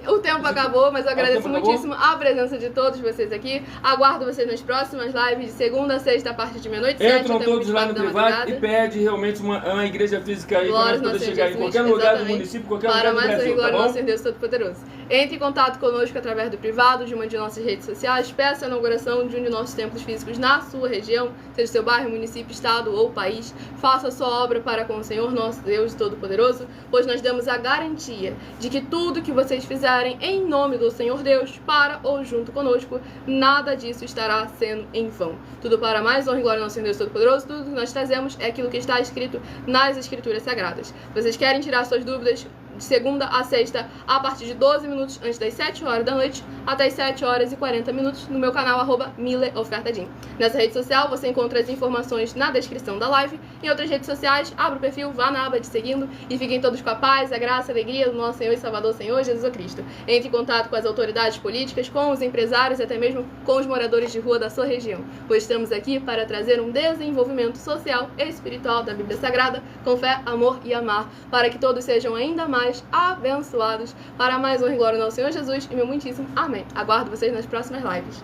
O tempo acabou, mas eu agradeço muitíssimo a presença de todos vocês aqui. Aguardo vocês nas próximas lives de segunda a sexta, a partir de meia-noite. Entram todos lá no privado e pede realmente uma igreja física aí para nós poder chegar em qualquer lugar do município, qualquer lugar do Brasil, tá bom? Nosso Deus Todo-Poderoso. Entre em contato conosco através do privado, de uma de nossas redes sociais. Peça a inauguração de um de nossos templos físicos na sua região, seja seu bairro, município, estado ou país. Faça a sua obra para com o Senhor, nosso Deus Todo-Poderoso, pois nós damos a garantia de que tudo que vocês fizerem em nome do Senhor Deus, para ou junto conosco, nada disso estará sendo em vão. Tudo para mais honra e glória ao nosso Senhor Deus Todo-Poderoso. Tudo que nós trazemos é aquilo que está escrito nas Escrituras Sagradas. Vocês querem tirar suas dúvidas de segunda a sexta, a partir de 12 minutos antes das 7 horas da noite, até as 7 horas e 40 minutos, no meu canal, @mileofertadim. Nessa rede social, você encontra as informações na descrição da live. Em outras redes sociais, abra o perfil, vá na aba de seguindo e fiquem todos com a paz, a graça e a alegria do nosso Senhor e Salvador, Senhor Jesus Cristo. Entre em contato com as autoridades políticas, com os empresários e até mesmo com os moradores de rua da sua região, pois estamos aqui para trazer um desenvolvimento social e espiritual da Bíblia Sagrada, com fé, amor e amar, para que todos sejam ainda mais abençoados. Para mais honra e glória ao nosso Senhor Jesus e meu muitíssimo amém. Aguardo vocês nas próximas lives.